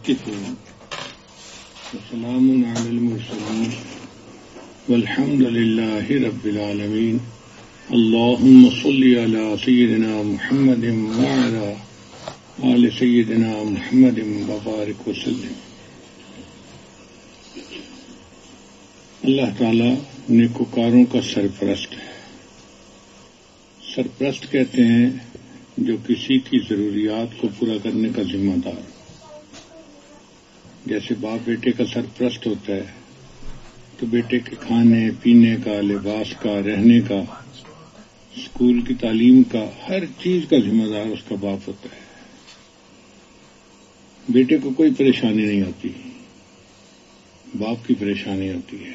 يصفون وسلام على المرسلين والحمد لله رب العالمين اللهم صل على سيدنا محمد وعلى آل سيدنا محمد وبارك وسلم. اللہ تعالیٰ نیکوکاروں کا سرپرست ہے. سرپرست کہتے ہیں جو کسی کی ضروریات کو پورا کرنے کا ذمہ دار. جیسے باپ بیٹے کا سرپرست ہوتا ہے تو بیٹے کے کھانے پینے کا، لباس کا، رہنے کا، اسکول کی تعلیم کا، ہر چیز کا ذمہ دار اس کا باپ ہوتا ہے. بیٹے کو کوئی پریشانی نہیں ہوتی، باپ کی پریشانی ہوتی ہے.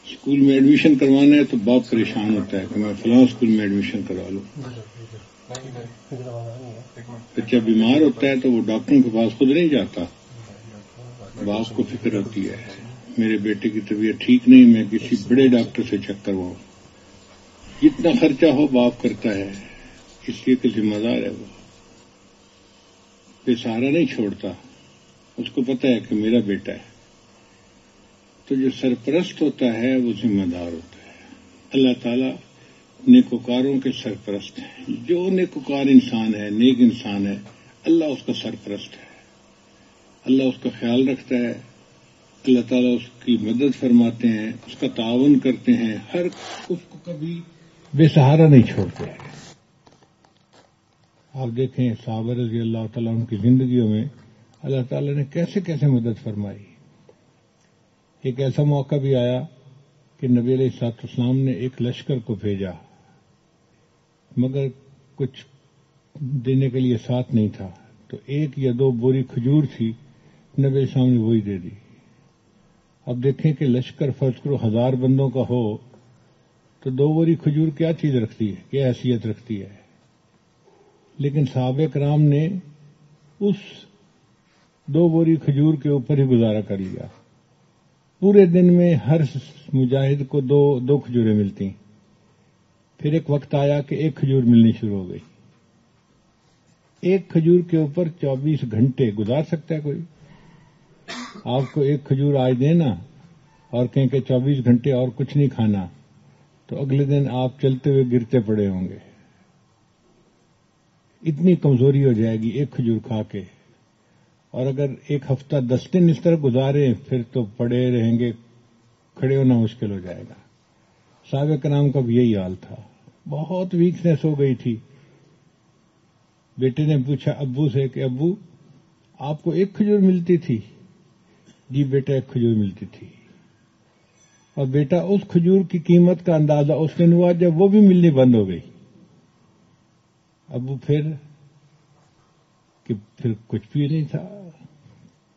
اسکول میں ایڈمیشن کروانا ہے تو باپ پریشان ہوتا ہے کہ میں فلاں اسکول میں ایڈمیشن کروا لوں. بچہ بیمار ہوتا ہے تو وہ ڈاکٹروں کے پاس خود نہیں جاتا، باپ کو فکر ہوتی ہے میرے بیٹے کی طبیعت ٹھیک نہیں، میں کسی بڑے ڈاکٹر سے چیک کرواؤں. جتنا خرچہ ہو باپ کرتا ہے، اس لیے کہ ذمہ دار ہے. وہ بے سہارا نہیں چھوڑتا، اس کو پتہ ہے کہ میرا بیٹا ہے. تو جو سرپرست ہوتا ہے وہ ذمہ دار ہوتا ہے. اللہ تعالیٰ نیکوکاروں کے سرپرست ہیں. جو نیکوکار انسان ہے، نیک انسان ہے، اللہ اس کا سرپرست ہے. اللہ اس کا خیال رکھتا ہے. اللہ تعالیٰ اس کی مدد فرماتے ہیں، اس کا تعاون کرتے ہیں. اس کو کبھی بے سہارا نہیں چھوڑتے. آپ دیکھیں صحابہ رضی اللہ تعالیٰ ان کی زندگیوں میں اللہ تعالیٰ نے کیسے کیسے مدد فرمائی. ایک ایسا موقع بھی آیا کہ نبی علیہ الصلوۃ والسلام نے ایک لشکر کو بھیجا، مگر کچھ دینے کے لیے ساتھ نہیں تھا، تو 1 یا 2 بوری کھجور تھی، نبی علیہ السلام نے وہی دے دی. اب دیکھیں کہ لشکر فرض کرو 1000 بندوں کا ہو تو 2 بوری کھجور کیا چیز رکھتی ہے، کیا حیثیت رکھتی ہے. لیکن صحابہ کرام نے اس 2 بوری کھجور کے اوپر ہی گزارا کر لیا. پورے دن میں ہر مجاہد کو 2 کھجوریں ملتی. پھر ایک وقت آیا کہ 1 کھجور ملنی شروع ہو گئی. 1 کھجور کے اوپر 24 گھنٹے گزار سکتا ہے کوئی؟ آپ کو 1 کھجور آج دینا اور کہیں کہ 24 گھنٹے اور کچھ نہیں کھانا، تو اگلے دن آپ چلتے ہوئے گرتے پڑے ہوں گے. اتنی کمزوری ہو جائے گی 1 کھجور کھا کے. اور اگر 1 ہفتہ 10 دن اس طرح گزارے پھر تو پڑے رہیں گے، کھڑے ہونا مشکل ہو جائے گا. صحابہ کرام کا بھی یہی حال تھا. بہت ویکنیس ہو گئی تھی. بیٹے نے پوچھا ابو سے کہ ابو آپ کو 1 کھجور ملتی تھی؟ جی بیٹا 1 کھجور ملتی تھی. اور بیٹا اس کھجور کی قیمت کا اندازہ اس دن ہوا جب وہ بھی ملنی بند ہو گئی. ابو پھر کچھ بھی نہیں تھا.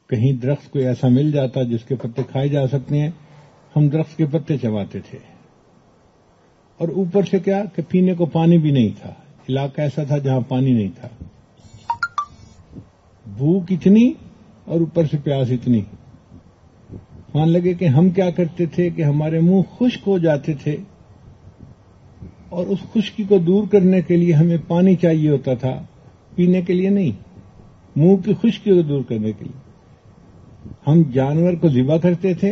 کہیں درخت کوئی ایسا مل جاتا جس کے پتے کھائے جا سکتے ہیں، ہم درخت کے پتے چباتے تھے. اور اوپر سے کیا کہ پینے کو پانی بھی نہیں تھا. علاقہ ایسا تھا جہاں پانی نہیں تھا. بھوک اتنی اور اوپر سے پیاس اتنی. مان لگے کہ ہم کیا کرتے تھے کہ ہمارے منہ خشک ہو جاتے تھے اور اس خشکی کو دور کرنے کے لیے ہمیں پانی چاہیے ہوتا تھا، پینے کے لیے نہیں، منہ کی خشکی کو دور کرنے کے لیے. ہم جانور کو ذبح کرتے تھے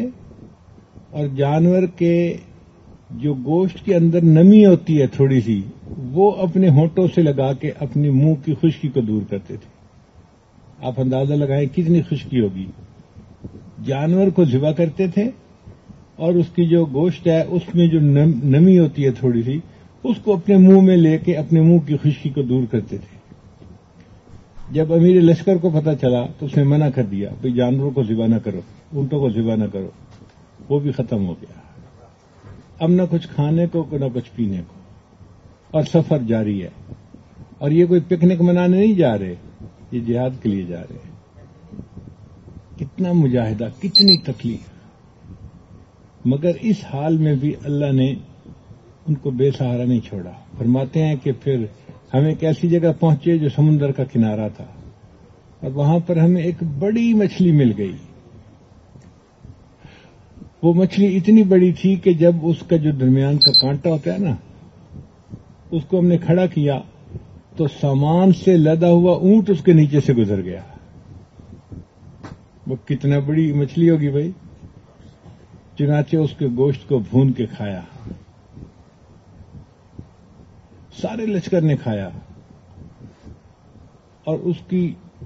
اور جانور کے جو گوشت کے اندر نمی ہوتی ہے تھوڑی سی، وہ اپنے ہونٹوں سے لگا کے اپنی منہ کی خشکی کو دور کرتے تھے. آپ اندازہ لگائیں کتنی خشکی ہوگی. جانور کو ذبح کرتے تھے اور اس کی جو گوشت ہے اس میں جو نمی ہوتی ہے تھوڑی سی، اس کو اپنے منہ میں لے کے اپنے منہ کی خشکی کو دور کرتے تھے. جب امیر لشکر کو پتہ چلا تو اس نے منع کر دیا بھئی جانوروں کو ذبح نہ کرو، اونٹوں کو ذبح نہ کرو. وہ بھی ختم ہو گیا. اب نہ کچھ کھانے کو نہ کچھ پینے کو، اور سفر جاری ہے. اور یہ کوئی پکنک منانے نہیں جا رہے، یہ جہاد کے لیے جا رہے ہیں. کتنا مجاہدہ، کتنی تکلیف. مگر اس حال میں بھی اللہ نے ان کو بے سہارا نہیں چھوڑا. فرماتے ہیں کہ پھر ہم ایک ایسی جگہ پہنچے جو سمندر کا کنارہ تھا، اور وہاں پر ہمیں ایک بڑی مچھلی مل گئی. وہ مچھلی اتنی بڑی تھی کہ جب اس کا جو درمیان کا کانٹا ہوتا ہے نا، اس کو ہم نے کھڑا کیا تو سامان سے لدا ہوا اونٹ اس کے نیچے سے گزر گیا. وہ کتنا بڑی مچھلی ہوگی بھائی. چنانچہ اس کے گوشت کو بھون کے کھایا. سارے لشکر نے کھایا اور اس کی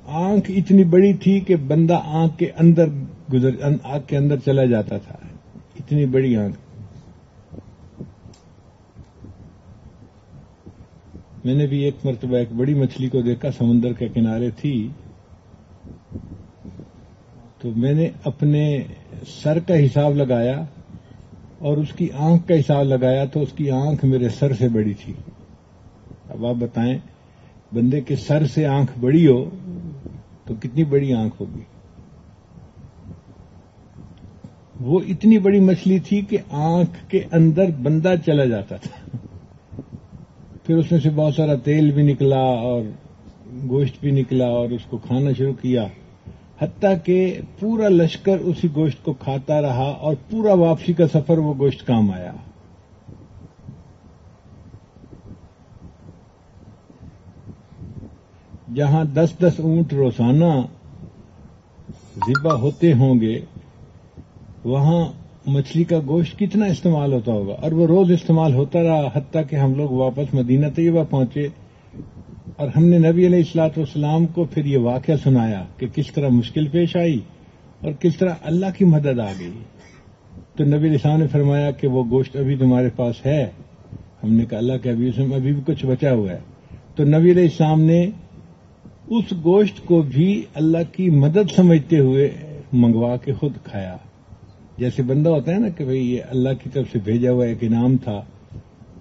آنکھ اتنی بڑی تھی کہ بندہ آنکھ کے اندر چلا جاتا تھا. اتنی بڑی آنکھ. میں نے بھی ایک مرتبہ ایک بڑی مچھلی کو دیکھا, سمندر کے کنارے تھی, تو میں نے اپنے سر کا حساب لگایا اور اس کی آنکھ کا حساب لگایا تو اس کی آنکھ میرے سر سے بڑی تھی. اب آپ بتائیں, بندے کے سر سے آنکھ بڑی ہو تو کتنی بڑی آنکھ ہوگی. وہ اتنی بڑی مچھلی تھی کہ آنکھ کے اندر بندہ چلا جاتا تھا. پھر اس میں سے بہت سارا تیل بھی نکلا اور گوشت بھی نکلا اور اس کو کھانا شروع کیا, حتیٰ کہ پورا لشکر اسی گوشت کو کھاتا رہا اور پورا واپسی کا سفر وہ گوشت کام آیا. جہاں 10-10 اونٹ روزانہ ذبح ہوتے ہوں گے, وہاں مچھلی کا گوشت کتنا استعمال ہوتا ہوگا, اور وہ روز استعمال ہوتا رہا حتیٰ کہ ہم لوگ واپس مدینہ طیبہ پہنچے اور ہم نے نبی علیہ الصلوۃ والسلام کو پھر یہ واقعہ سنایا کہ کس طرح مشکل پیش آئی اور کس طرح اللہ کی مدد آ گئی. تو نبی علیہ السلام نے فرمایا کہ وہ گوشت ابھی تمہارے پاس ہے. ہم نے کہا اللہ کے حبیب سے ابھی بھی کچھ بچا ہوا ہے. تو نبی علیہ السلام نے اس گوشت کو بھی اللہ کی مدد سمجھتے ہوئے منگوا کے خود کھایا. جیسے بندہ ہوتا ہے نا کہ بھئی یہ اللہ کی طرف سے بھیجا ہوا ایک انعام تھا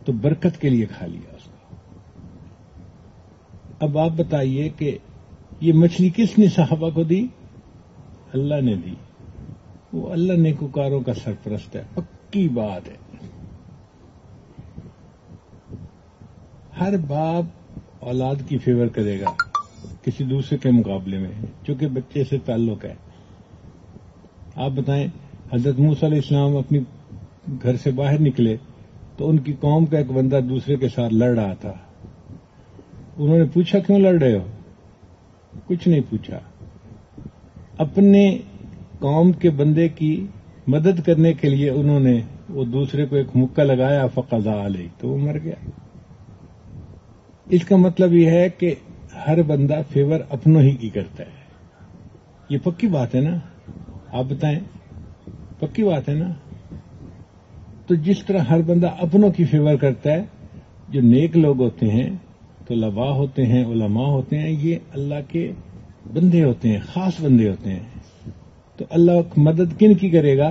تو برکت کے لیے کھا لیا اس کو. اب آپ بتائیے کہ یہ مچھلی کس نے صحابہ کو دی؟ اللہ نے دی. وہ اللہ نیکوکاروں کا سرپرست ہے, پکی بات ہے. ہر باپ اولاد کی فیور کرے گا کسی دوسرے کے مقابلے میں, چونکہ بچے سے تعلق ہے. آپ بتائیں, حضرت موسیٰ علیہ السلام اپنی گھر سے باہر نکلے تو ان کی قوم کا ایک بندہ دوسرے کے ساتھ لڑ رہا تھا. انہوں نے پوچھا کیوں لڑ رہے ہو؟ کچھ نہیں پوچھا. اپنے قوم کے بندے کی مدد کرنے کے لیے انہوں نے وہ دوسرے کو ایک مکہ لگایا, فقضا علیہ, تو وہ مر گیا. اس کا مطلب یہ ہے کہ ہر بندہ فیور اپنوں ہی کی کرتا ہے. یہ پکی بات ہے نا؟ آپ بتائیں, پکی بات ہے نا؟ تو جس طرح ہر بندہ اپنوں کی فیور کرتا ہے, جو نیک لوگ ہوتے ہیں, طلباء ہوتے ہیں, علماء ہوتے ہیں, یہ اللہ کے بندے ہوتے ہیں, خاص بندے ہوتے ہیں. تو اللہ مدد کن کی کرے گا؟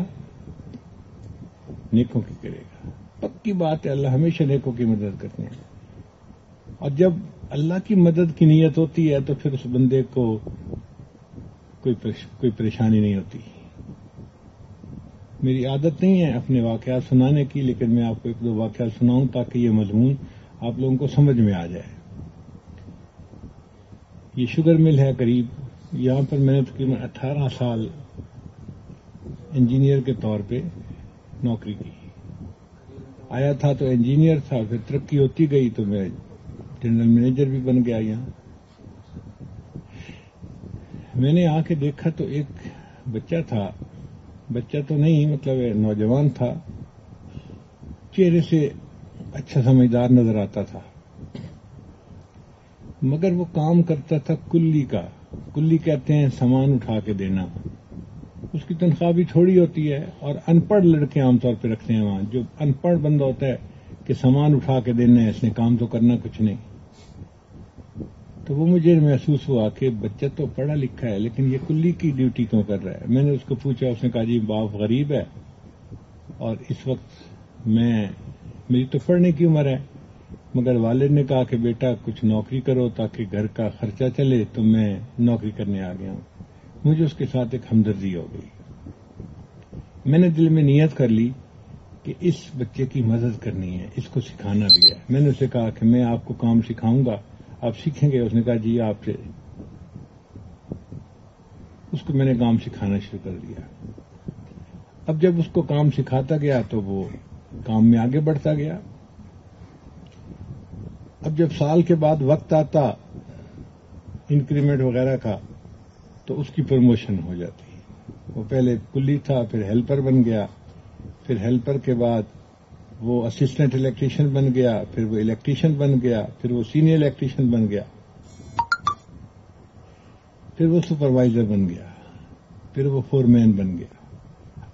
نیکوں کی کرے گا. پکی بات ہے, اللہ ہمیشہ نیکوں کی مدد کرتے ہیں. اور جب اللہ کی مدد کی نیت ہوتی ہے تو پھر اس بندے کو کوئی پریشانی نہیں ہوتی. میری عادت نہیں ہے اپنے واقعات سنانے کی, لیکن میں آپ کو ایک دو واقعات سناؤں تاکہ یہ مضمون آپ لوگوں کو سمجھ میں آ جائے. یہ شوگر مل ہے قریب, یہاں پر میں نے تقریباً 18 سال انجینئر کے طور پہ نوکری کی. آیا تھا تو انجینئر تھا, پھر ترقی ہوتی گئی تو میں جنرل مینیجر بھی بن گیا. یہاں میں نے آ کے دیکھا تو ایک بچہ تھا, بچہ تو نہیں مطلب نوجوان تھا, چہرے سے اچھا سمجھدار نظر آتا تھا, مگر وہ کام کرتا تھا کلی کا. کلی کہتے ہیں سامان اٹھا کے دینا. اس کی تنخواہ بھی تھوڑی ہوتی ہے, اور ان پڑھ لڑکے عام طور پہ رکھتے ہیں وہاں. جو ان پڑھ بندہ ہوتا ہے کہ سامان اٹھا کے دینا ہے, اس نے کام تو کرنا کچھ نہیں. تو وہ مجھے محسوس ہوا کہ بچہ تو پڑھا لکھا ہے لیکن یہ کلی کی ڈیوٹی کیوں کر رہا ہے. میں نے اس کو پوچھا, اس نے کہا جی باپ غریب ہے اور اس وقت میری تو پڑھنے کی عمر ہے, مگر والد نے کہا کہ بیٹا کچھ نوکری کرو تاکہ گھر کا خرچہ چلے, تو میں نوکری کرنے آ گیا ہوں. مجھے اس کے ساتھ ایک ہمدردی ہو گئی. میں نے دل میں نیت کر لی کہ اس بچے کی مدد کرنی ہے, اس کو سکھانا بھی ہے. میں نے اسے کہا کہ میں آپ کو کام سکھاؤں گا, آپ سیکھیں گے؟ اس نے کہا جی آپ سے. اس کو میں نے کام سکھانا شروع کر دیا. اب جب اس کو کام سکھاتا گیا تو وہ کام میں آگے بڑھتا گیا. اب جب سال کے بعد وقت آتا انکریمنٹ وغیرہ کا تو اس کی پروموشن ہو جاتی. وہ پہلے کلی تھا، پھر ہیلپر بن گیا، پھر ہیلپر کے بعد وہ اسسٹنٹ الیکٹریشین بن گیا، پھر وہ الیکٹریشین بن گیا، پھر وہ سینئر الیکٹریشین بن گیا، پھر وہ سپروائزر بن گیا، پھر وہ فور مین بن گیا۔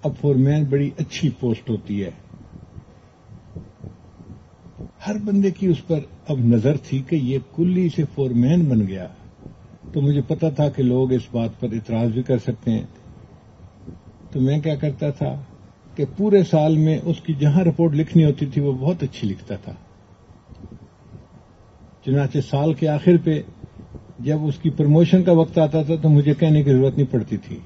اب فور مین بڑی اچھی پوسٹ ہوتی ہے۔ ہر بندے کی اس پر اب نظر تھی کہ یہ کلی سے فور مین بن گیا، تو مجھے پتا تھا کہ لوگ اس بات پر اعتراض بھی کر سکتے ہیں، تو میں کیا کرتا تھا کہ پورے سال میں اس کی جہاں رپورٹ لکھنی ہوتی تھی وہ بہت اچھی لکھتا تھا۔ چنانچہ سال کے آخر پہ جب اس کی پروموشن کا وقت آتا تھا تو مجھے کہنے کی ضرورت نہیں پڑتی تھی،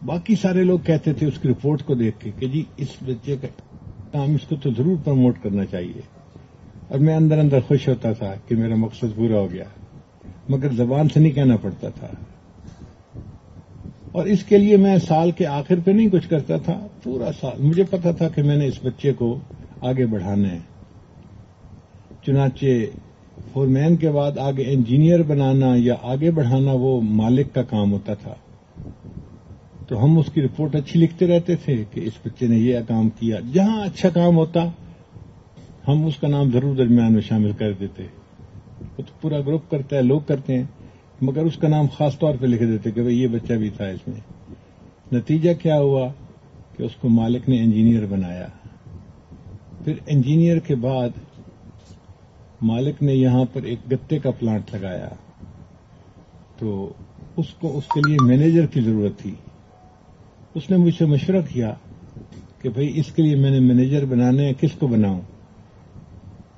باقی سارے لوگ کہتے تھے اس کی رپورٹ کو دیکھ کے کہ جی اس بچے کا کام اس کو تو ضرور پروموٹ کرنا چاہیے، اور میں اندر اندر خوش ہوتا تھا کہ میرا مقصد پورا ہو گیا، مگر زبان سے نہیں کہنا پڑتا تھا۔ اور اس کے لیے میں سال کے آخر پہ نہیں کچھ کرتا تھا، پورا سال مجھے پتا تھا کہ میں نے اس بچے کو آگے بڑھانا ہے۔ چنانچہ فور مین کے بعد آگے انجینئر بنانا یا آگے بڑھانا وہ مالک کا کام ہوتا تھا، تو ہم اس کی رپورٹ اچھی لکھتے رہتے تھے کہ اس بچے نے یہ کام کیا۔ جہاں اچھا کام ہوتا ہم اس کا نام ضرور درمیان میں شامل کر دیتے۔ وہ تو پورا گروپ کرتا ہے، لوگ کرتے ہیں، مگر اس کا نام خاص طور پہ لکھ دیتے کہ بھئی یہ بچہ بھی تھا اس میں۔ نتیجہ کیا ہوا کہ اس کو مالک نے انجینئر بنایا۔ پھر انجینئر کے بعد مالک نے یہاں پر ایک گتے کا پلانٹ لگایا، تو اس کو اس کے لیے مینیجر کی ضرورت تھی۔ اس نے مجھ سے مشورہ کیا کہ بھئی اس کے لیے میں نے مینیجر بنانے ہیں، کس کو بناؤں؟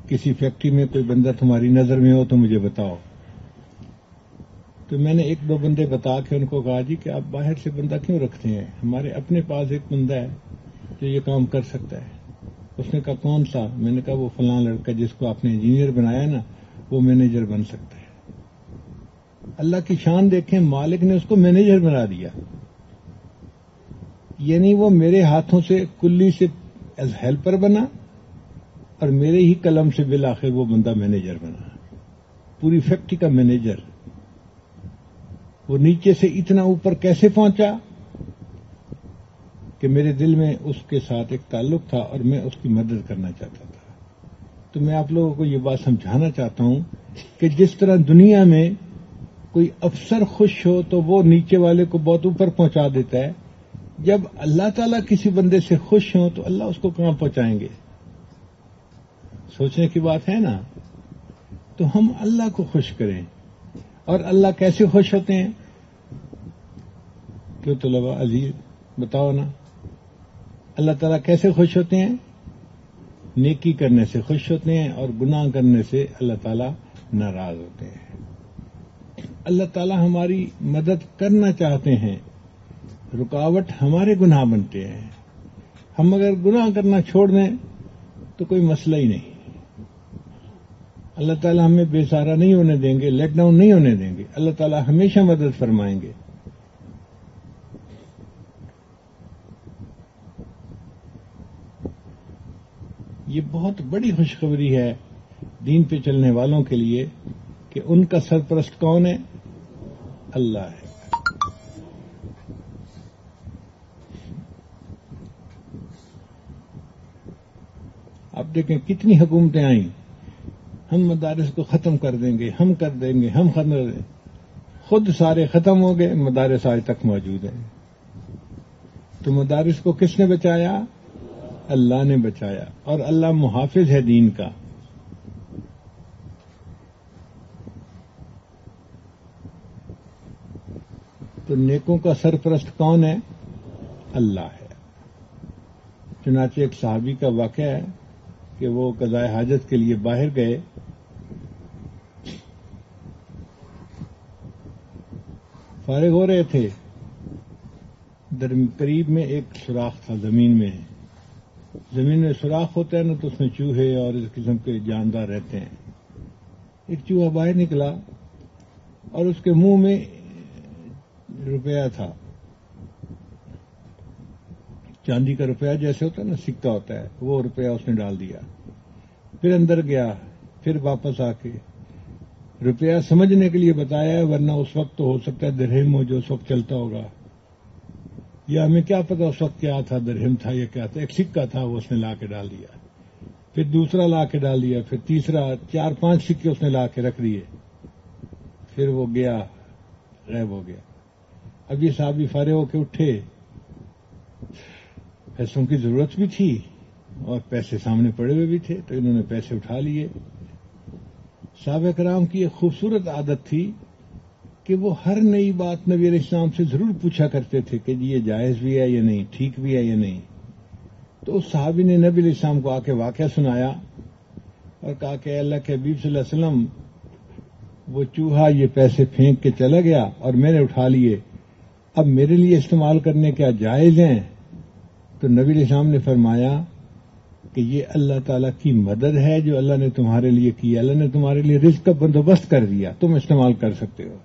کسی فیکٹری میں کوئی بندہ تمہاری نظر میں ہو تو مجھے بتاؤ۔ تو میں نے ایک دو بندے بتا کے ان کو کہا جی کہ آپ باہر سے بندہ کیوں رکھتے ہیں، ہمارے اپنے پاس ایک بندہ ہے جو یہ کام کر سکتا ہے۔ اس نے کہا کون سا؟ میں نے کہا وہ فلاں لڑکا جس کو آپ نے انجینئر بنایا نا، وہ مینیجر بن سکتا ہے۔ اللہ کی شان دیکھیں، مالک نے اس کو مینیجر بنا دیا، یعنی وہ میرے ہاتھوں سے کلی سے ایز ہیلپر بنا اور میرے ہی قلم سے بالآخر وہ بندہ مینیجر بنا، پوری فیکٹری کا مینیجر۔ وہ نیچے سے اتنا اوپر کیسے پہنچا کہ میرے دل میں اس کے ساتھ ایک تعلق تھا اور میں اس کی مدد کرنا چاہتا تھا۔ تو میں آپ لوگوں کو یہ بات سمجھانا چاہتا ہوں کہ جس طرح دنیا میں کوئی افسر خوش ہو تو وہ نیچے والے کو بہت اوپر پہنچا دیتا ہے، جب اللہ تعالیٰ کسی بندے سے خوش ہوں تو اللہ اس کو کہاں پہنچائیں گے؟ سوچنے کی بات ہے نا۔ تو ہم اللہ کو خوش کریں، اور اللہ کیسے خوش ہوتے ہیں؟ کیوں طلباء عزیز بتاؤ نا، اللہ تعالیٰ کیسے خوش ہوتے ہیں؟ نیکی کرنے سے خوش ہوتے ہیں اور گناہ کرنے سے اللہ تعالیٰ ناراض ہوتے ہیں۔ اللہ تعالیٰ ہماری مدد کرنا چاہتے ہیں، رکاوٹ ہمارے گناہ بنتے ہیں۔ ہم اگر گناہ کرنا چھوڑ دیں تو کوئی مسئلہ ہی نہیں، اللہ تعالیٰ ہمیں بے سہارا نہیں ہونے دیں گے، لیٹ ڈاؤن نہیں ہونے دیں گے، اللہ تعالیٰ ہمیشہ مدد فرمائیں گے۔ یہ بہت بڑی خوشخبری ہے دین پہ چلنے والوں کے لیے کہ ان کا سرپرست کون ہے؟ اللہ ہے۔ آپ دیکھیں کتنی حکومتیں آئیں، ہم مدارس کو ختم کر دیں گے، ہم کر دیں گے، ہم ختم کر دیں گے، خود سارے ختم ہو گئے، مدارس آج تک موجود ہیں۔ تو مدارس کو کس نے بچایا؟ اللہ نے بچایا، اور اللہ محافظ ہے دین کا۔ تو نیکوں کا سرپرست کون ہے؟ اللہ ہے۔ چنانچہ ایک صحابی کا واقعہ ہے کہ وہ قضاء حاجت کے لیے باہر گئے، فارغ ہو رہے تھے، قریب میں ایک سوراخ تھا زمین میں سوراخ ہوتا ہے نا، تو اس میں چوہے اور اس قسم کے جاندار رہتے ہیں۔ ایک چوہا باہر نکلا اور اس کے منہ میں روپیہ تھا، چاندی کا روپیہ جیسے ہوتا ہے نا، سکہ ہوتا ہے، وہ روپیہ اس نے ڈال دیا۔ پھر اندر گیا، پھر واپس آ کے روپیہ سمجھنے کے لیے بتایا، ورنہ اس وقت تو ہو سکتا ہے درہم ہو جو اس وقت چلتا ہوگا۔ یا ہمیں کیا پتا اس وقت کیا تھا، درہم تھا یا کیا تھا، ایک سکہ تھا وہ اس نے لا کے ڈال دیا، پھر دوسرا لا کے ڈال دیا، پھر تیسرا، 4-5 سکے اس نے لا کے رکھ دیے، پھر وہ گیا، غائب ہو گیا۔ اب یہ صحابی فارغ ہو کے اٹھے، پیسوں کی ضرورت بھی تھی اور پیسے سامنے پڑے ہوئے بھی تھے، تو انہوں نے پیسے اٹھا لیے۔ صحابہ کرام کی ایک خوبصورت عادت تھی کہ وہ ہر نئی بات نبی علیہ السلام سے ضرور پوچھا کرتے تھے کہ جی یہ جائز بھی ہے یا نہیں، ٹھیک بھی ہے یا نہیں۔ تو اس صحابی نے نبی علیہ السلام کو آ کے واقعہ سنایا اور کہا کہ اللہ کے حبیب صلی اللہ علیہ وسلم، وہ چوہا یہ پیسے پھینک کے چلا گیا اور میں نے اٹھا لیے، اب میرے لیے استعمال کرنے کیا جائز ہیں؟ تو نبی علیہ السلام نے فرمایا کہ یہ اللہ تعالیٰ کی مدد ہے جو اللہ نے تمہارے لیے کی، اللہ نے تمہارے لیے رزق کا بندوبست کر دیا، تم استعمال کر سکتے ہو۔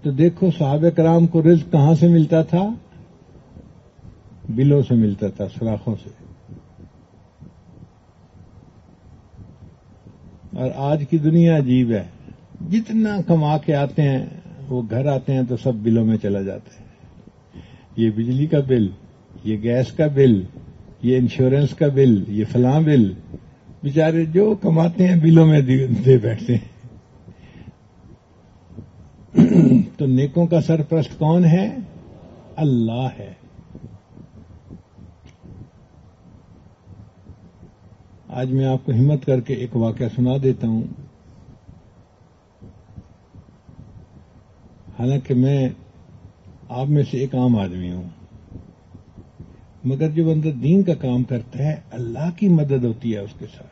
تو دیکھو صحابہ کرام کو رزق کہاں سے ملتا تھا؟ بلوں سے ملتا تھا، سوراخوں سے۔ اور آج کی دنیا عجیب ہے، جتنا کما کے آتے ہیں وہ گھر آتے ہیں تو سب بلوں میں چلا جاتا ہے، یہ بجلی کا بل، یہ گیس کا بل، یہ انشورنس کا بل، یہ فلاں بل، بیچارے جو کماتے ہیں بلوں میں دے بیٹھتے ہیں۔ تو نیکوں کا سرپرست کون ہے؟ اللہ ہے۔ آج میں آپ کو ہمت کر کے ایک واقعہ سنا دیتا ہوں۔ حالانکہ میں آپ میں سے ایک عام آدمی ہوں، مگر جو بندہ دین کا کام کرتا ہے اللہ کی مدد ہوتی ہے اس کے ساتھ۔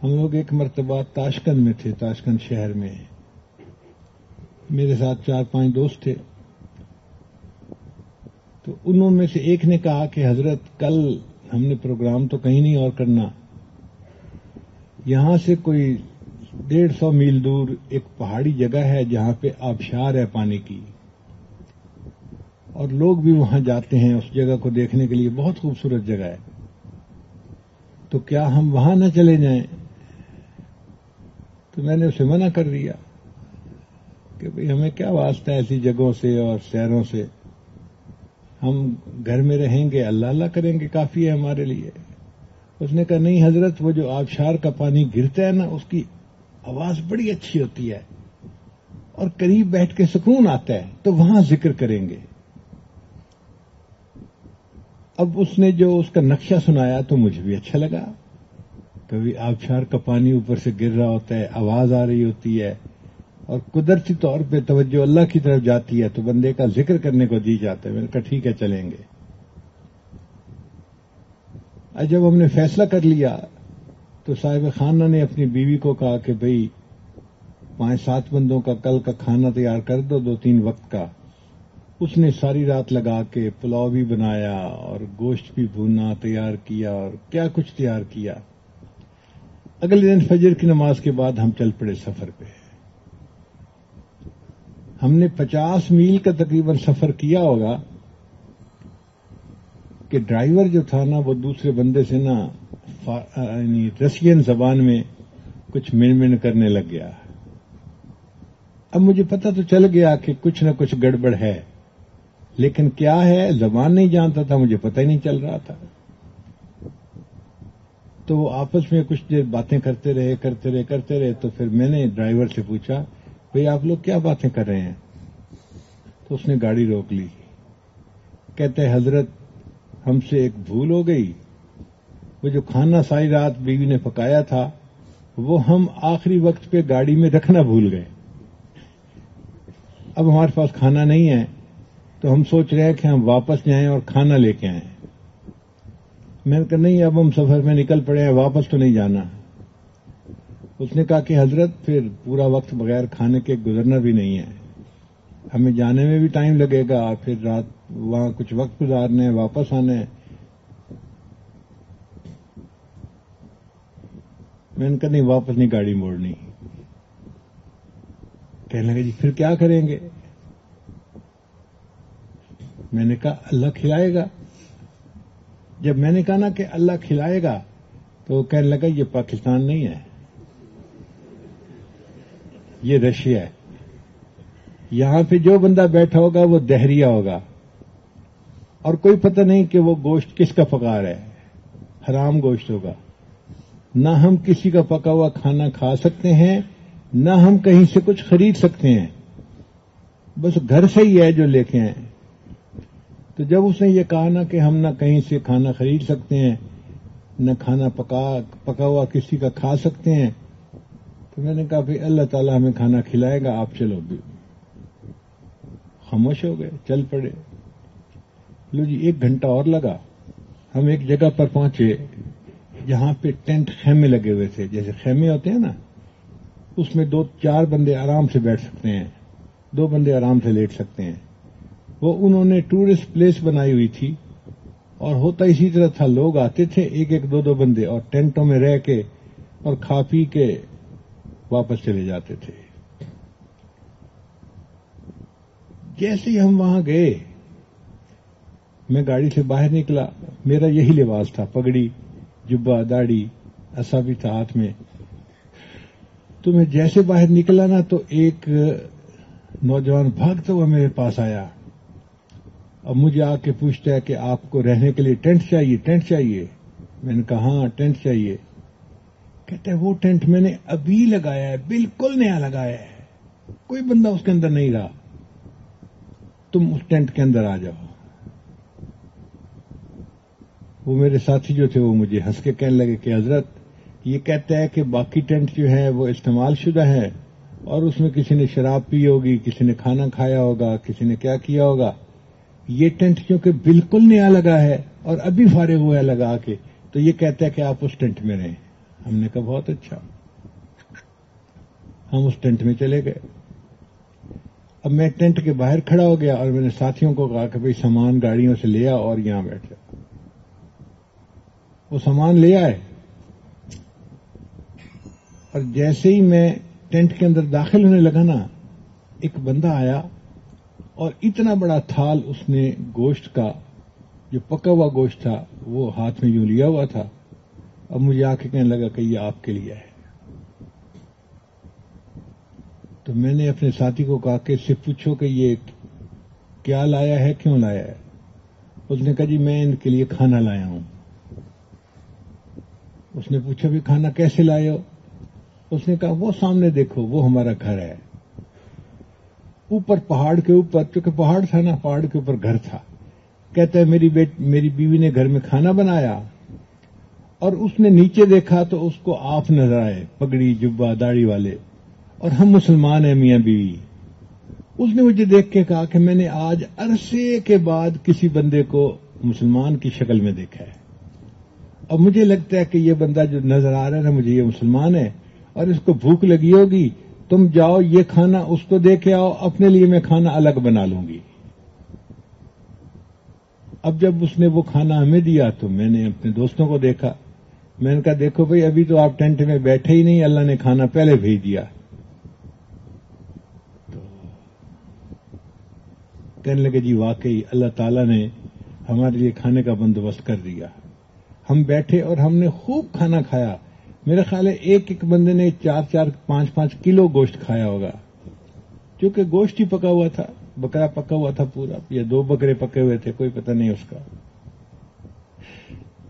ہم لوگ ایک مرتبہ تاشکند میں تھے، تاشکند شہر میں، میرے ساتھ 4-5 دوست تھے۔ تو انہوں میں سے ایک نے کہا کہ حضرت کل ہم نے پروگرام تو کہیں نہیں اور کرنا، یہاں سے کوئی 150 میل دور ایک پہاڑی جگہ ہے جہاں پہ آبشار ہے پانی کی، اور لوگ بھی وہاں جاتے ہیں اس جگہ کو دیکھنے کے لیے، بہت خوبصورت جگہ ہے، تو کیا ہم وہاں نہ چلے جائیں؟ تو میں نے اسے منع کر دیا کہ بھئی ہمیں کیا واسطہ ایسی جگہوں سے اور سیروں سے، ہم گھر میں رہیں گے، اللہ اللہ کریں گے، کافی ہے ہمارے لیے۔ اس نے کہا نہیں حضرت، وہ جو آبشار کا پانی گرتا ہے نا، اس کی آواز بڑی اچھی ہوتی ہے اور قریب بیٹھ کے سکون آتا ہے، تو وہاں ذکر کریں گے۔ اب اس نے جو اس کا نقشہ سنایا تو مجھے بھی اچھا لگا، کبھی آبشار کا پانی اوپر سے گر رہا ہوتا ہے، آواز آ رہی ہوتی ہے اور قدرتی طور پہ توجہ اللہ کی طرف جاتی ہے تو بندے کا ذکر کرنے کو جی جاتا ہے۔ میں نے کہا ٹھیک ہے چلیں گے۔ جب ہم نے فیصلہ کر لیا تو صاحب خانہ نے اپنی بیوی کو کہا کہ بھئی 5-7 بندوں کا کل کا کھانا تیار کر دو، 2-3 وقت کا۔ اس نے ساری رات لگا کے پلاؤ بھی بنایا اور گوشت بھی بھونا تیار کیا اور کیا کچھ تیار کیا۔ اگلے دن فجر کی نماز کے بعد ہم چل پڑے سفر پہ۔ ہم نے 50 میل کا تقریباً سفر کیا ہوگا کہ ڈرائیور جو تھا نا وہ دوسرے بندے سے نا یعنی رشین زبان میں کچھ من کرنے لگ گیا۔ اب مجھے پتا تو چل گیا کہ کچھ نہ کچھ گڑبڑ ہے، لیکن کیا ہے زبان نہیں جانتا تھا، مجھے پتہ ہی نہیں چل رہا تھا۔ تو وہ آپس میں کچھ دیر باتیں کرتے رہے تو پھر میں نے ڈرائیور سے پوچھا بھئی آپ لوگ کیا باتیں کر رہے ہیں؟ تو اس نے گاڑی روک لی، کہتے ہیں حضرت ہم سے ایک بھول ہو گئی، وہ جو کھانا ساری رات بیوی نے پکایا تھا وہ ہم آخری وقت پہ گاڑی میں رکھنا بھول گئے۔ اب ہمارے پاس کھانا نہیں ہے تو ہم سوچ رہے ہیں کہ ہم واپس جائیں اور کھانا لے کے آئیں۔ میں نے کہا نہیں اب ہم سفر میں نکل پڑے ہیں، واپس تو نہیں جانا۔ اس نے کہا کہ حضرت پھر پورا وقت بغیر کھانے کے گزرنا بھی نہیں ہے، ہمیں جانے میں بھی ٹائم لگے گا، پھر رات وہاں کچھ وقت گزارنا ہے، واپس آنا ہے۔ میں نے کہا نہیں واپس نہیں گاڑی موڑنی۔ کہنے لگے جی پھر کیا کریں گے؟ میں نے کہا اللہ کھلائے گا۔ جب میں نے کہا نا کہ اللہ کھلائے گا تو وہ کہنے لگا یہ پاکستان نہیں ہے، یہ رشیا ہے۔ یہاں پہ جو بندہ بیٹھا ہوگا وہ دہریہ ہوگا اور کوئی پتہ نہیں کہ وہ گوشت کس کا پکا رہا ہے، حرام گوشت ہوگا. نہ ہم کسی کا پکا ہوا کھانا کھا سکتے ہیں، نہ ہم کہیں سے کچھ خرید سکتے ہیں، بس گھر سے ہی ہے جو لے کے آئیں. تو جب اس نے یہ کہا نا کہ ہم نہ کہیں سے کھانا خرید سکتے ہیں، نہ کھانا پکا ہوا کسی کا کھا سکتے ہیں، تو میں نے کہا بھائی اللہ تعالیٰ ہمیں کھانا کھلائے گا، آپ چلو. بھی خاموش ہو گئے، چل پڑے. لو جی 1 گھنٹہ اور لگا. ہم ایک جگہ پر پہنچے جہاں پہ ٹینٹ خیمے لگے ہوئے تھے، جیسے خیمے ہوتے ہیں نا، اس میں 2-4 بندے آرام سے بیٹھ سکتے ہیں، 2 بندے آرام سے لیٹ سکتے ہیں. وہ انہوں نے ٹورسٹ پلیس بنائی ہوئی تھی اور ہوتا اسی طرح تھا. لوگ آتے تھے 1-1 2-2 بندے اور ٹینٹوں میں رہ کے اور کھا پی کے واپس چلے جاتے تھے. جیسے ہی ہم وہاں گئے، میں گاڑی سے باہر نکلا، میرا یہی لباس تھا، پگڑی، جبہ، داڑھی، عصا بھی تھا ہاتھ میں. تو میں جیسے باہر نکلا نا تو ایک نوجوان بھاگتا ہوا میرے پاس آیا. اب مجھے آ کے پوچھتا ہے کہ آپ کو رہنے کے لیے ٹینٹ چاہیے؟ ٹینٹ چاہیے؟ میں نے کہا ہاں ٹینٹ چاہیے. کہتا ہے وہ ٹینٹ میں نے ابھی لگایا ہے، بالکل نیا لگایا ہے، کوئی بندہ اس کے اندر نہیں رہا، تم اس ٹینٹ کے اندر آ جاؤ. وہ میرے ساتھی جو تھے وہ مجھے ہنس کے کہنے لگے کہ حضرت یہ کہتا ہے کہ باقی ٹینٹ جو ہے وہ استعمال شدہ ہے اور اس میں کسی نے شراب پی ہوگی، کسی نے کھانا کھایا ہوگا، کسی نے کیا کیا ہوگا. یہ ٹینٹ کیونکہ بالکل نیا لگا ہے اور ابھی فارغ ہوا ہے لگا کے، تو یہ کہتا ہے کہ آپ اس ٹینٹ میں رہیں. ہم نے کہا بہت اچھا. ہم اس ٹینٹ میں چلے گئے. اب میں ٹینٹ کے باہر کھڑا ہو گیا اور میں نے ساتھیوں کو کہا کہ بھئی سامان گاڑیوں سے لے آؤ اور یہاں بیٹھ جاؤ. وہ سامان لے آئے اور جیسے ہی میں ٹینٹ کے اندر داخل ہونے لگا نا، ایک بندہ آیا اور اتنا بڑا تھال اس نے گوشت کا، جو پکا ہوا گوشت تھا، وہ ہاتھ میں یوں لیا ہوا تھا. اب مجھے آ کے کہنے لگا کہ یہ آپ کے لیے ہے. تو میں نے اپنے ساتھی کو کہا کہ اس سے پوچھو کہ یہ کیا لایا ہے، کیوں لایا ہے. اس نے کہا جی میں ان کے لیے کھانا لایا ہوں. اس نے پوچھا بھی کھانا کیسے لائے ہو؟ اس نے کہا وہ سامنے دیکھو، وہ ہمارا گھر ہے، اوپر پہاڑ کے اوپر، چونکہ پہاڑ تھا نا، پہاڑ کے اوپر گھر تھا. کہتا ہے میری بیوی نے گھر میں کھانا بنایا اور اس نے نیچے دیکھا تو اس کو آپ نظر آئے، پگڑی جبہ داڑھی والے، اور ہم مسلمان ہیں میاں بیوی. اس نے مجھے دیکھ کے کہا کہ میں نے آج عرصے کے بعد کسی بندے کو مسلمان کی شکل میں دیکھا ہے. اب مجھے لگتا ہے کہ یہ بندہ جو نظر آ رہا ہے نا مجھے، یہ مسلمان ہے اور اس کو بھوک لگی ہوگی. تم جاؤ یہ کھانا اس کو دے کے آؤ، اپنے لیے میں کھانا الگ بنا لوں گی. اب جب اس نے وہ کھانا ہمیں دیا تو میں نے اپنے دوستوں کو دیکھا. میں نے کہا دیکھو بھئی ابھی تو آپ ٹینٹ میں بیٹھے ہی نہیں، اللہ نے کھانا پہلے بھیج دیا. تو کہنے لگے جی واقعی اللہ تعالیٰ نے ہمارے لیے کھانے کا بندوبست کر دیا. ہم بیٹھے اور ہم نے خوب کھانا کھایا. میرا خیال ہے ایک بندے نے 4-4 5-5 کلو گوشت کھایا ہوگا، کیونکہ گوشت ہی پکا ہوا تھا، بکرا پکا ہوا تھا پورا، یا 2 بکرے پکے ہوئے تھے، کوئی پتہ نہیں اس کا.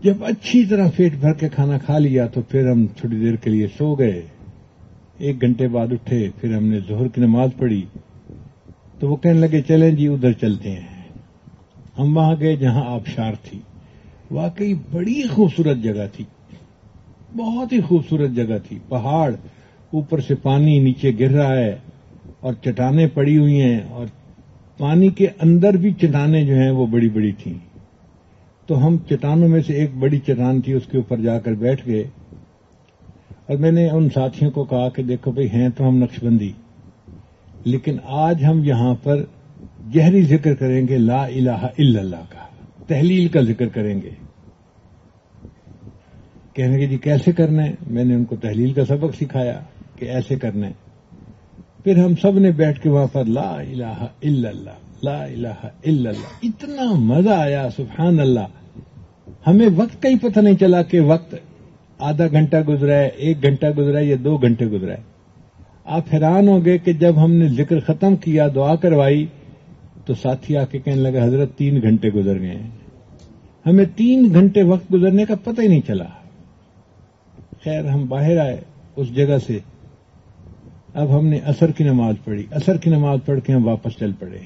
جب اچھی طرح پیٹ بھر کے کھانا کھا لیا تو پھر ہم تھوڑی دیر کے لیے سو گئے. 1 گھنٹے بعد اٹھے، پھر ہم نے ظہر کی نماز پڑھی. تو وہ کہنے لگے چلیں جی ادھر چلتے ہیں. ہم وہاں گئے جہاں آبشار تھی. واقعی بڑی خوبصورت جگہ تھی، بہت ہی خوبصورت جگہ تھی. پہاڑ، اوپر سے پانی نیچے گر رہا ہے اور چٹانیں پڑی ہوئی ہیں، اور پانی کے اندر بھی چٹانیں جو ہیں وہ بڑی بڑی تھیں. تو ہم چٹانوں میں سے ایک بڑی چٹان تھی، اس کے اوپر جا کر بیٹھ گئے. اور میں نے ان ساتھیوں کو کہا کہ دیکھو بھئی ہیں تو ہم نقشبندی، لیکن آج ہم یہاں پر جہری ذکر کریں گے لا الہ الا اللہ کا، تحلیل کا ذکر کریں گے. کہنے کہ جی کیسے کرنا ہے؟ میں نے ان کو تحلیل کا سبق سکھایا کہ ایسے کرنا ہے. پھر ہم سب نے بیٹھ کے وہاں پر لا الہ الا اللہ، لا الہ الا اللہ. اتنا مزہ آیا، سبحان اللہ. ہمیں وقت کا ہی پتہ نہیں چلا کہ وقت آدھا گھنٹہ گزرا ہے، 1 گھنٹہ گزرا ہے یا 2 گھنٹے گزرا ہے. آپ حیران ہو گئے کہ جب ہم نے ذکر ختم کیا، دعا کروائی، تو ساتھی آ کے کہنے لگا حضرت 3 گھنٹے گزر گئے ہیں، ہمیں 3 گھنٹے وقت گزرنے کا پتہ ہی نہیں چلا۔ خیر ہم باہر آئے اس جگہ سے، اب ہم نے عصر کی نماز پڑھی، عصر کی نماز پڑھ کے ہم واپس چل پڑے۔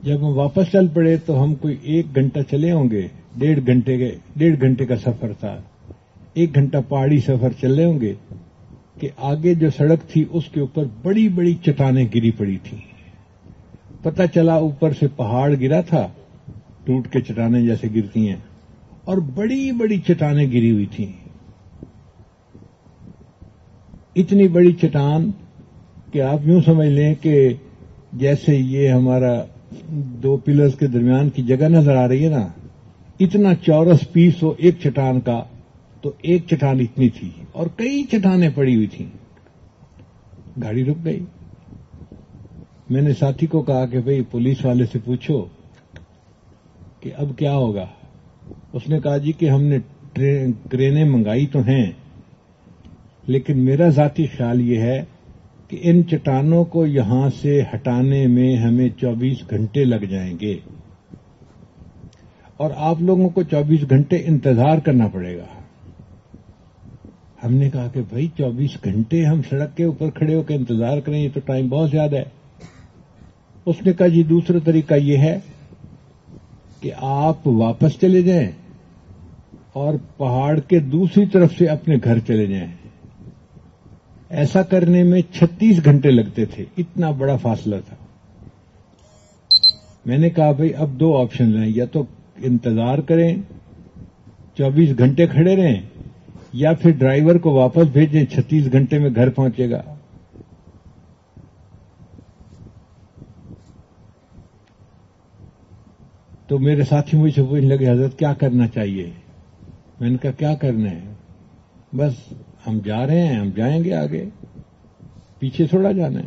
جب ہم واپس چل پڑے تو ہم کوئی 1 گھنٹہ چلے ہوں گے، 1.5 گھنٹے کا سفر تھا، 1 گھنٹہ پہاڑی سفر چلے ہوں گے کہ آگے جو سڑک تھی اس کے اوپر بڑی بڑی چٹانیں گری پڑی تھیں۔ پتہ چلا اوپر سے پہاڑ گرا تھا، ٹوٹ کے چٹانیں جیسے گرتی ہیں، اور بڑی بڑی چٹانیں گری ہوئی تھیں۔ اتنی بڑی چٹان کہ آپ یوں سمجھ لیں کہ جیسے یہ ہمارا 2 پلرز کے درمیان کی جگہ نظر آ رہی ہے نا، اتنا چورس پیس ہو ایک چٹان کا، تو ایک چٹان اتنی تھی اور کئی چٹانیں پڑی ہوئی تھیں۔ گاڑی رک گئی۔ میں نے ساتھی کو کہا کہ بھئی پولیس والے سے پوچھو کہ اب کیا ہوگا۔ اس نے کہا جی کہ ہم نے کرینیں منگائی تو ہیں، لیکن میرا ذاتی خیال یہ ہے کہ ان چٹانوں کو یہاں سے ہٹانے میں ہمیں 24 گھنٹے لگ جائیں گے، اور آپ لوگوں کو 24 گھنٹے انتظار کرنا پڑے گا۔ ہم نے کہا کہ بھائی 24 گھنٹے ہم سڑک کے اوپر کھڑے ہو کے انتظار کریں، یہ تو ٹائم بہت زیادہ ہے۔ اس نے کہا جی دوسرا طریقہ یہ ہے کہ آپ واپس چلے جائیں اور پہاڑ کے دوسری طرف سے اپنے گھر چلے جائیں۔ ایسا کرنے میں 36 گھنٹے لگتے تھے، اتنا بڑا فاصلہ تھا۔ میں نے کہا بھائی اب 2 آپشن ہیں، یا تو انتظار کریں 24 گھنٹے کھڑے رہیں، یا پھر ڈرائیور کو واپس بھیجیں، 36 گھنٹے میں گھر پہنچے گا۔ تو میرے ساتھی مجھ سے پوچھنے لگے حضرت کیا کرنا چاہیے؟ میں نے کہا کیا کرنا ہے، بس ہم جا رہے ہیں، ہم جائیں گے آگے، پیچھے تھوڑا جانا ہے۔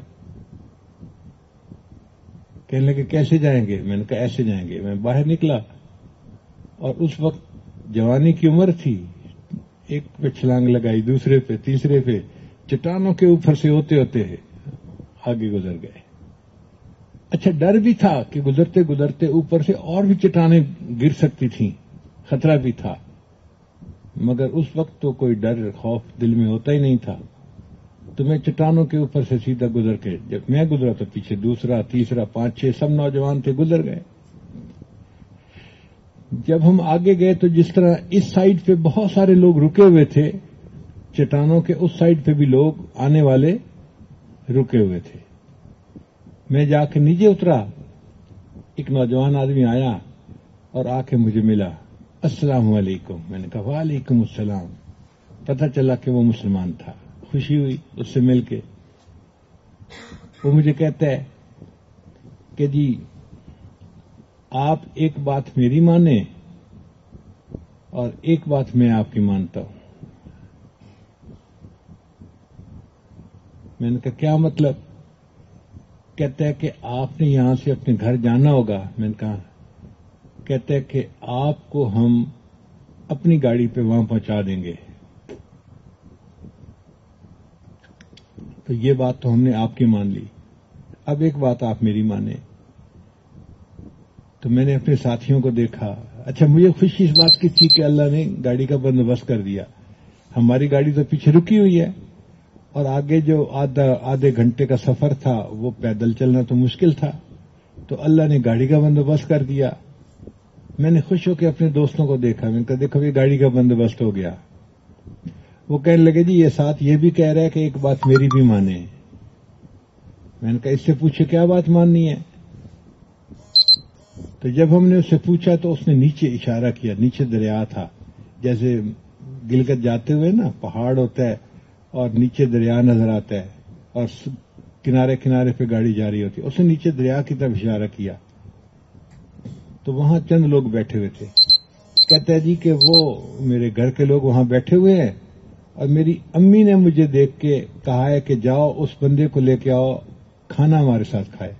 کہنے لگے کیسے جائیں گے؟ میں نے کہا ایسے جائیں گے۔ میں باہر نکلا اور اس وقت جوانی کی عمر تھی، ایک پہ چھلانگ لگائی، دوسرے پہ، تیسرے پہ، چٹانوں کے اوپر سے ہوتے ہوتے آگے گزر گئے۔ اچھا ڈر بھی تھا کہ گزرتے گزرتے اوپر سے اور بھی چٹانیں گر سکتی تھیں، خطرہ بھی تھا، مگر اس وقت تو کوئی ڈر خوف دل میں ہوتا ہی نہیں تھا۔ تو میں چٹانوں کے اوپر سے سیدھا گزر کے، جب میں گزرا تو پیچھے دوسرا، تیسرا، 5-6 سب نوجوان تھے، گزر گئے۔ جب ہم آگے گئے تو جس طرح اس سائڈ پہ بہت سارے لوگ رکے ہوئے تھے، چٹانوں کے اس سائڈ پہ بھی لوگ آنے والے رکے ہوئے تھے۔ میں جا کے نیچے اترا، ایک نوجوان آدمی آیا اور آ کے مجھے ملا، السلام علیکم۔ میں نے کہا وعلیکم السلام۔ پتہ چلا کہ وہ مسلمان تھا، خوشی ہوئی اس سے مل کے۔ وہ مجھے کہتا ہے کہ جی آپ ایک بات میری مانیں اور ایک بات میں آپ کی مانتا ہوں۔ میں نے کہا کیا مطلب؟ کہتا ہے کہ آپ نے یہاں سے اپنے گھر جانا ہوگا۔ میں نے کہا، کہتا ہے کہ آپ کو ہم اپنی گاڑی پہ وہاں پہنچا دیں گے۔ تو یہ بات تو ہم نے آپ کی مان لی، اب ایک بات آپ میری مانیں۔ تو میں نے اپنے ساتھیوں کو دیکھا۔ اچھا مجھے خوشی اس بات کی تھی کہ اللہ نے گاڑی کا بندوبست کر دیا، ہماری گاڑی تو پیچھے رکی ہوئی ہے، اور آگے جو آدھے گھنٹے کا سفر تھا وہ پیدل چلنا تو مشکل تھا، تو اللہ نے گاڑی کا بندوبست کر دیا۔ میں نے خوش ہو کے اپنے دوستوں کو دیکھا، میں نے کہا دیکھو یہ گاڑی کا بندوبست ہو گیا۔ وہ کہنے لگے جی یہ ساتھ یہ بھی کہہ رہا ہے کہ ایک بات میری بھی مانے۔ میں نے کہا اس سے پوچھے کیا بات ماننی ہے؟ تو جب ہم نے اس سے پوچھا تو اس نے نیچے اشارہ کیا، نیچے دریا تھا، جیسے گلگت جاتے ہوئے نا پہاڑ ہوتا ہے اور نیچے دریا نظر آتا ہے اور کنارے کنارے پہ گاڑی جا رہی ہوتی ہے، اس نے نیچے دریا کی طرف اشارہ کیا۔ تو وہاں چند لوگ بیٹھے ہوئے تھے۔ کہتا ہے جی کہ وہ میرے گھر کے لوگ وہاں بیٹھے ہوئے ہیں، اور میری امی نے مجھے دیکھ کے کہا ہے کہ جاؤ اس بندے کو لے کے آؤ، کھانا ہمارے ساتھ کھائے۔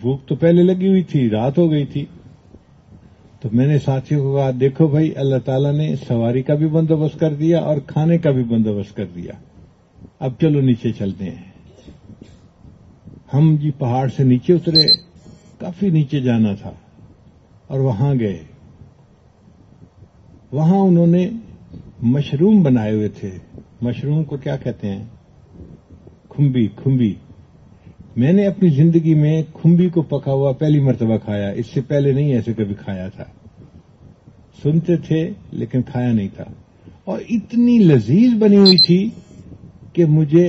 بھوک تو پہلے لگی ہوئی تھی، رات ہو گئی تھی۔ تو میں نے ساتھیوں کو کہا دیکھو بھائی اللہ تعالیٰ نے سواری کا بھی بندوبست کر دیا اور کھانے کا بھی بندوبست کر دیا، اب چلو نیچے چلتے ہیں۔ ہم جی پہاڑ سے نیچے اترے، کافی نیچے جانا تھا، اور وہاں گئے۔ وہاں انہوں نے مشروم بنائے ہوئے تھے۔ مشروم کو کیا کہتے ہیں؟ کھمبی۔ میں نے اپنی زندگی میں کھمبی کو پکا ہوا پہلی مرتبہ کھایا، اس سے پہلے نہیں ایسے کبھی کھایا تھا۔ سنتے تھے لیکن کھایا نہیں تھا، اور اتنی لذیذ بنی ہوئی تھی کہ مجھے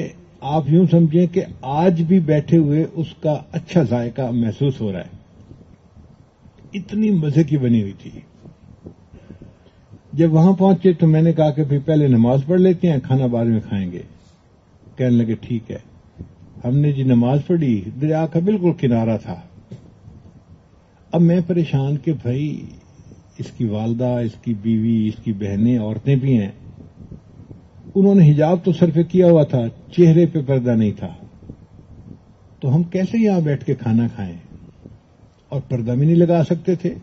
آپ یوں سمجھیں کہ آج بھی بیٹھے ہوئے اس کا اچھا ذائقہ محسوس ہو رہا ہے، اتنی مزے کی بنی ہوئی تھی۔ جب وہاں پہنچے تو میں نے کہا کہ پھر پہلے نماز پڑھ لیتے ہیں، کھانا بعد میں کھائیں گے۔ کہنے لگے ٹھیک ہے۔ ہم نے جی نماز پڑھی، دریا کا بالکل کنارہ تھا۔ اب میں پریشان کہ بھائی اس کی والدہ، اس کی بیوی، اس کی بہنیں، عورتیں بھی ہیں، انہوں نے حجاب تو سر پہ کیا ہوا تھا، چہرے پہ پردہ نہیں تھا، تو ہم کیسے یہاں بیٹھ کے کھانا کھائیں؟ اور پردہ بھی نہیں لگا سکتے تھے۔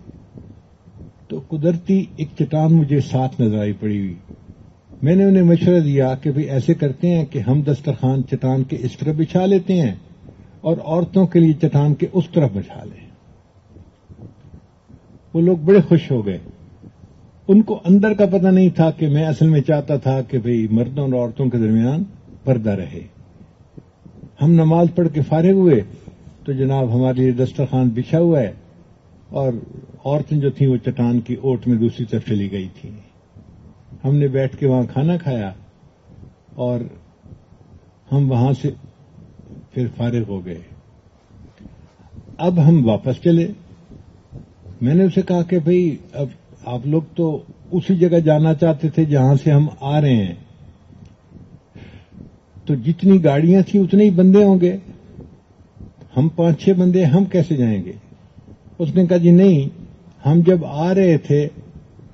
تو قدرتی ایک چٹان مجھے ساتھ نظر آئی پڑی ہوئی۔ میں نے انہیں مشورہ دیا کہ بھئی ایسے کرتے ہیں کہ ہم دسترخوان چٹان کے اس طرف بچھا لیتے ہیں اور عورتوں کے لیے چٹان کے اس طرف بچھا لیں۔ وہ لوگ بڑے خوش ہو گئے۔ ان کو اندر کا پتہ نہیں تھا کہ میں اصل میں چاہتا تھا کہ بھئی مردوں اور عورتوں کے درمیان پردہ رہے۔ ہم نماز پڑھ کے فارغ ہوئے تو جناب ہمارے لیے دسترخوان بچھا ہوا ہے، اور عورتیں جو تھیں وہ چٹان کی اوٹ میں دوسری طرف چلی گئی تھیں۔ ہم نے بیٹھ کے وہاں کھانا کھایا اور ہم وہاں سے پھر فارغ ہو گئے۔ اب ہم واپس چلے۔ میں نے اسے کہا کہ بھئی اب آپ لوگ تو اسی جگہ جانا چاہتے تھے جہاں سے ہم آ رہے ہیں، تو جتنی گاڑیاں تھیں اتنے ہی بندے ہوں گے، ہم 5-6 بندے، ہم کیسے جائیں گے؟ اس نے کہا جی نہیں، ہم جب آ رہے تھے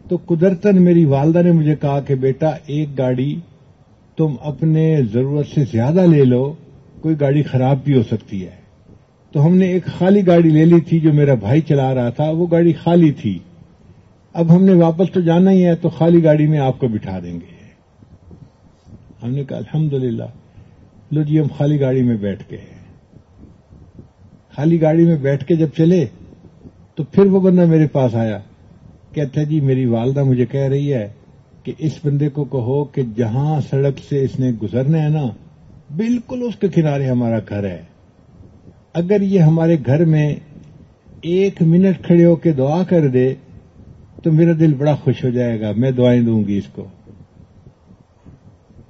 تو قدرتاً میری والدہ نے مجھے کہا کہ بیٹا ایک گاڑی تم اپنے ضرورت سے زیادہ لے لو، کوئی گاڑی خراب بھی ہو سکتی ہے۔ تو ہم نے ایک خالی گاڑی لے لی تھی جو میرا بھائی چلا رہا تھا، وہ گاڑی خالی تھی۔ اب ہم نے واپس تو جانا ہی ہے تو خالی گاڑی میں آپ کو بٹھا دیں گے۔ ہم نے کہا الحمدللہ، لو جی ہم خالی گاڑی میں بیٹھ گئے۔ خالی گاڑی میں بیٹھ کے جب چلے تو پھر وہ بندہ میرے پاس آیا، کہتا ہے جی میری والدہ مجھے کہہ رہی ہے کہ اس بندے کو کہو کہ جہاں سڑک سے اس نے گزرنا ہے نا، بالکل اس کے کنارے ہمارا گھر ہے، اگر یہ ہمارے گھر میں 1 منٹ کھڑے ہو کے دعا کر دے تو میرا دل بڑا خوش ہو جائے گا، میں دعائیں دوں گی اس کو۔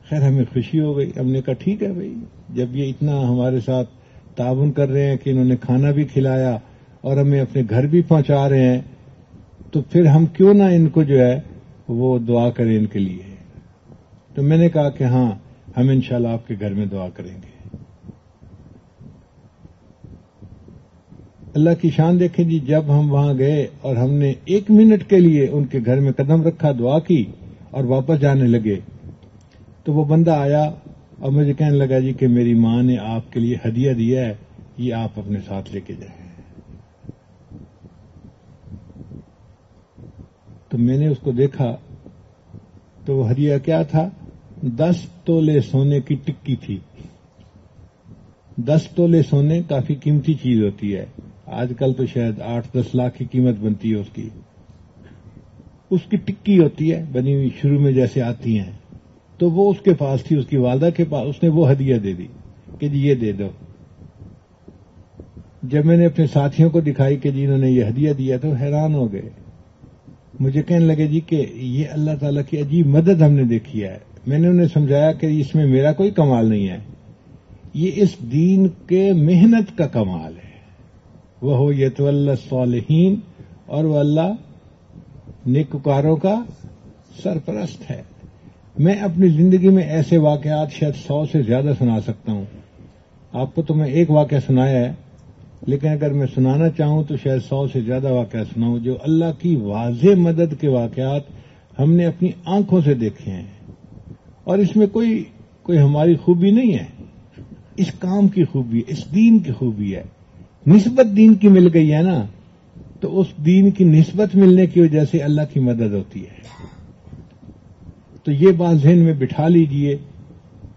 خیر ہمیں خوشی ہو گئی، ہم نے کہا ٹھیک ہے بھائی، جب یہ اتنا ہمارے ساتھ تعاون کر رہے ہیں کہ انہوں نے کھانا بھی کھلایا اور ہمیں اپنے گھر بھی پہنچا رہے ہیں، تو پھر ہم کیوں نہ ان کو جو ہے وہ دعا کریں ان کے لیے۔ تو میں نے کہا کہ ہاں ہم انشاءاللہ آپ کے گھر میں دعا کریں گے۔ اللہ کی شان دیکھیں جی، جب ہم وہاں گئے اور ہم نے 1 منٹ کے لیے ان کے گھر میں قدم رکھا، دعا کی اور واپس جانے لگے، تو وہ بندہ آیا اور مجھے کہنے لگا جی کہ میری ماں نے آپ کے لیے ہدیہ دیا ہے، یہ آپ اپنے ساتھ لے کے جائیں۔ تو میں نے اس کو دیکھا تو وہ ہدیہ کیا تھا؟ 10 تولے سونے کی ٹکی تھی۔ 10 تولے سونے کافی قیمتی چیز ہوتی ہے، آج کل تو شاید 8-10 لاکھ کی قیمت بنتی ہے اس کی ٹکی ہوتی ہے بنی ہوئی، شروع میں جیسے آتی ہیں، تو وہ اس کے پاس تھی، اس کی والدہ کے پاس، اس نے وہ ہدیہ دے دی کہ جی یہ دے دو۔ جب میں نے اپنے ساتھیوں کو دکھائی کہ جی انہوں نے یہ ہدیہ دیا تو حیران ہو گئے، مجھے کہنے لگے جی کہ یہ اللہ تعالیٰ کی عجیب مدد ہم نے دیکھی ہے۔ میں نے انہیں سمجھایا کہ اس میں میرا کوئی کمال نہیں ہے، یہ اس دین کے محنت کا کمال ہے۔ وہ یتولی الصالحین، اور وہ اللہ نیکوکاروں کا سرپرست ہے۔ میں اپنی زندگی میں ایسے واقعات شاید 100 سے زیادہ سنا سکتا ہوں۔ آپ کو تو میں ایک واقعہ سنایا ہے، لیکن اگر میں سنانا چاہوں تو شاید 100 سے زیادہ واقعات سناؤں، جو اللہ کی واضح مدد کے واقعات ہم نے اپنی آنکھوں سے دیکھے ہیں، اور اس میں کوئی ہماری خوبی نہیں ہے، اس کام کی خوبی، اس دین کی خوبی ہے، نسبت دین کی مل گئی ہے نا، تو اس دین کی نسبت ملنے کی وجہ سے اللہ کی مدد ہوتی ہے. تو یہ بات ذہن میں بٹھا لیجئے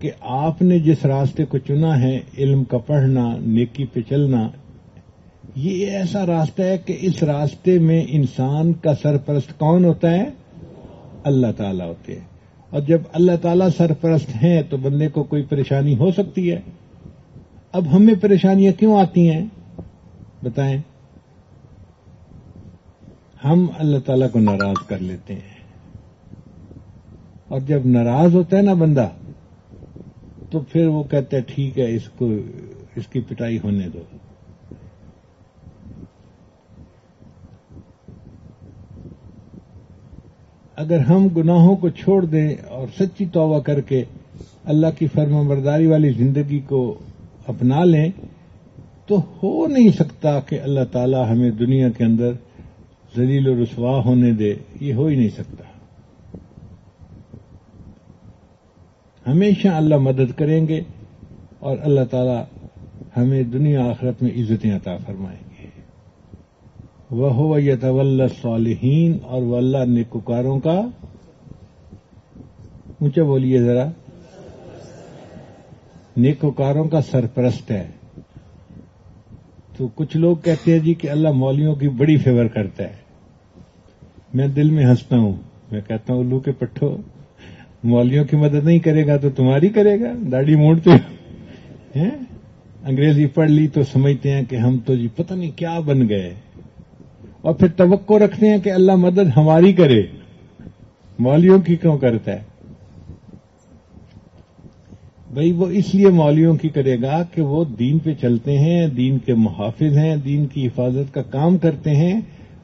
کہ آپ نے جس راستے کو چنا ہے، علم کا پڑھنا، نیکی پہ چلنا، یہ ایسا راستہ ہے کہ اس راستے میں انسان کا سرپرست کون ہوتا ہے؟ اللہ تعالیٰ ہوتے ہیں. اور جب اللہ تعالیٰ سرپرست ہیں تو بندے کو کوئی پریشانی ہو سکتی ہے. اب ہمیں پریشانیاں کیوں آتی ہیں بتائیں؟ ہم اللہ تعالیٰ کو ناراض کر لیتے ہیں، اور جب ناراض ہوتا ہے نا بندہ تو پھر وہ کہتا ہے ٹھیک ہے، اس کی پٹائی ہونے دو. اگر ہم گناہوں کو چھوڑ دیں اور سچی توبہ کر کے اللہ کی فرما برداری والی زندگی کو اپنا لیں تو ہو نہیں سکتا کہ اللہ تعالی ہمیں دنیا کے اندر ذلیل و رسوا ہونے دے. یہ ہو ہی نہیں سکتا. ہمیشہ اللہ مدد کریں گے اور اللہ تعالی ہمیں دنیا آخرت میں عزتیں عطا فرمائیں گے. وَهُوَ يَتَوَلَّى الصَّالِحِينَ، اور وہ اللہ نیکوکاروں کا، اونچا بولیے ذرا، نیکوکاروں کا سرپرست ہے. تو کچھ لوگ کہتے ہیں جی کہ اللہ مولویوں کی بڑی فیور کرتا ہے. میں دل میں ہنستا ہوں، میں کہتا ہوں الو کے پٹھو، مولویوں کی مدد نہیں کرے گا تو تمہاری کرے گا؟ داڑھی موڑتے ہیں، انگریزی پڑھ لی تو سمجھتے ہیں کہ ہم تو جی پتہ نہیں کیا بن گئے، اور پھر توقع رکھتے ہیں کہ اللہ مدد ہماری کرے. مولویوں کی کیوں کرتا ہے؟ بھئی وہ اس لیے مولویوں کی کرے گا کہ وہ دین پہ چلتے ہیں، دین کے محافظ ہیں، دین کی حفاظت کا کام کرتے ہیں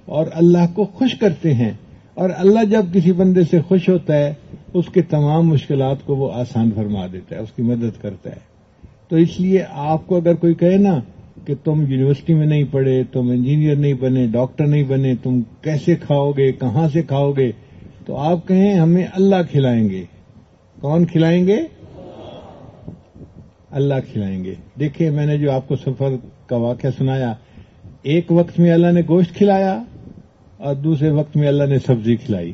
اور اللہ کو خوش کرتے ہیں. اور اللہ جب کسی بندے سے خوش ہوتا ہے اس کے تمام مشکلات کو وہ آسان فرما دیتا ہے، اس کی مدد کرتا ہے. تو اس لیے آپ کو اگر کوئی کہے نا کہ تم یونیورسٹی میں نہیں پڑھے، تم انجینئر نہیں بنے، ڈاکٹر نہیں بنے، تم کیسے کھاؤ گے، کہاں سے کھاؤ گے، تو آپ کہیں ہمیں اللہ کھلائیں گے. کون کھلائیں گے؟ اللہ کھلائیں گے. دیکھیں میں نے جو آپ کو سفر کا واقعہ سنایا، ایک وقت میں اللہ نے گوشت کھلایا اور دوسرے وقت میں اللہ نے سبزی کھلائی،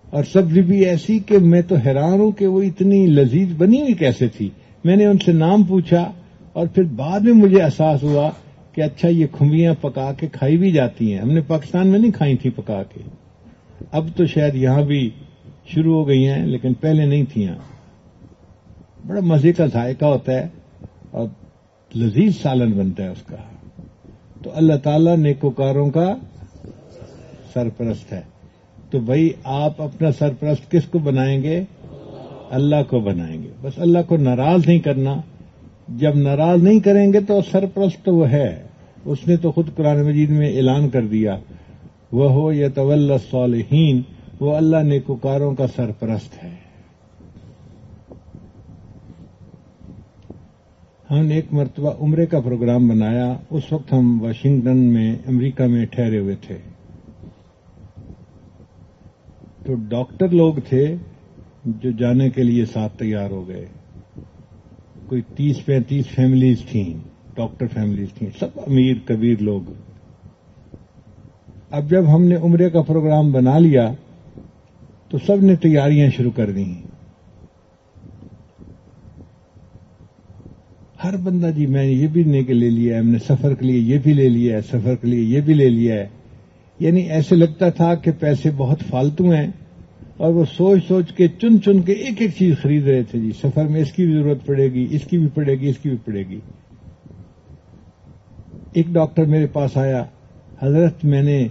اور سبزی بھی ایسی کہ میں تو حیران ہوں کہ وہ اتنی لذیذ بنی ہوئی کیسے تھی. میں نے ان سے نام پوچھا اور پھر بعد میں مجھے احساس ہوا کہ اچھا یہ کھمبیاں پکا کے کھائی بھی جاتی ہیں. ہم نے پاکستان میں نہیں کھائی تھی پکا کے، اب تو شاید یہاں بھی شروع ہو گئی ہیں لیکن پہلے نہیں تھیں. بڑا مزے کا ذائقہ ہوتا ہے اور لذیذ سالن بنتا ہے اس کا. تو اللہ تعالیٰ نیکوکاروں کا سرپرست ہے. تو بھائی آپ اپنا سرپرست کس کو بنائیں گے؟ اللہ کو بنائیں گے. بس اللہ کو ناراض نہیں کرنا. جب ناراض نہیں کریں گے تو سرپرست تو وہ ہے. اس نے تو خود قرآن مجید میں اعلان کر دیا، وَهُوَ يَتَوَلَّى الصَّالِحِينَ، وہ اللہ نیکوکاروں کا سرپرست ہے. ہم نے ایک مرتبہ عمرے کا پروگرام بنایا. اس وقت ہم واشنگٹن میں امریکہ میں ٹھہرے ہوئے تھے. تو ڈاکٹر لوگ تھے جو جانے کے لیے ساتھ تیار ہو گئے. کوئی 30-35 فیملیز تھیں، ڈاکٹر فیملیز تھیں، سب امیر کبیر لوگ. اب جب ہم نے عمرے کا پروگرام بنا لیا تو سب نے تیاریاں شروع کر دیں. ہر بندہ جی میں نے یہ بھی لے کے لے لیا ہے، ہم نے سفر کے لیے یہ بھی لے لیا ہے، سفر کے لیے یہ بھی لے لیا ہے. یعنی ایسے لگتا تھا کہ پیسے بہت فالتو ہیں، اور وہ سوچ سوچ کے چن چن کے ایک ایک چیز خرید رہے تھے. جی سفر میں اس کی بھی ضرورت پڑے گی، اس کی بھی پڑے گی، اس کی بھی پڑے گی. ایک ڈاکٹر میرے پاس آیا، حضرت میں نے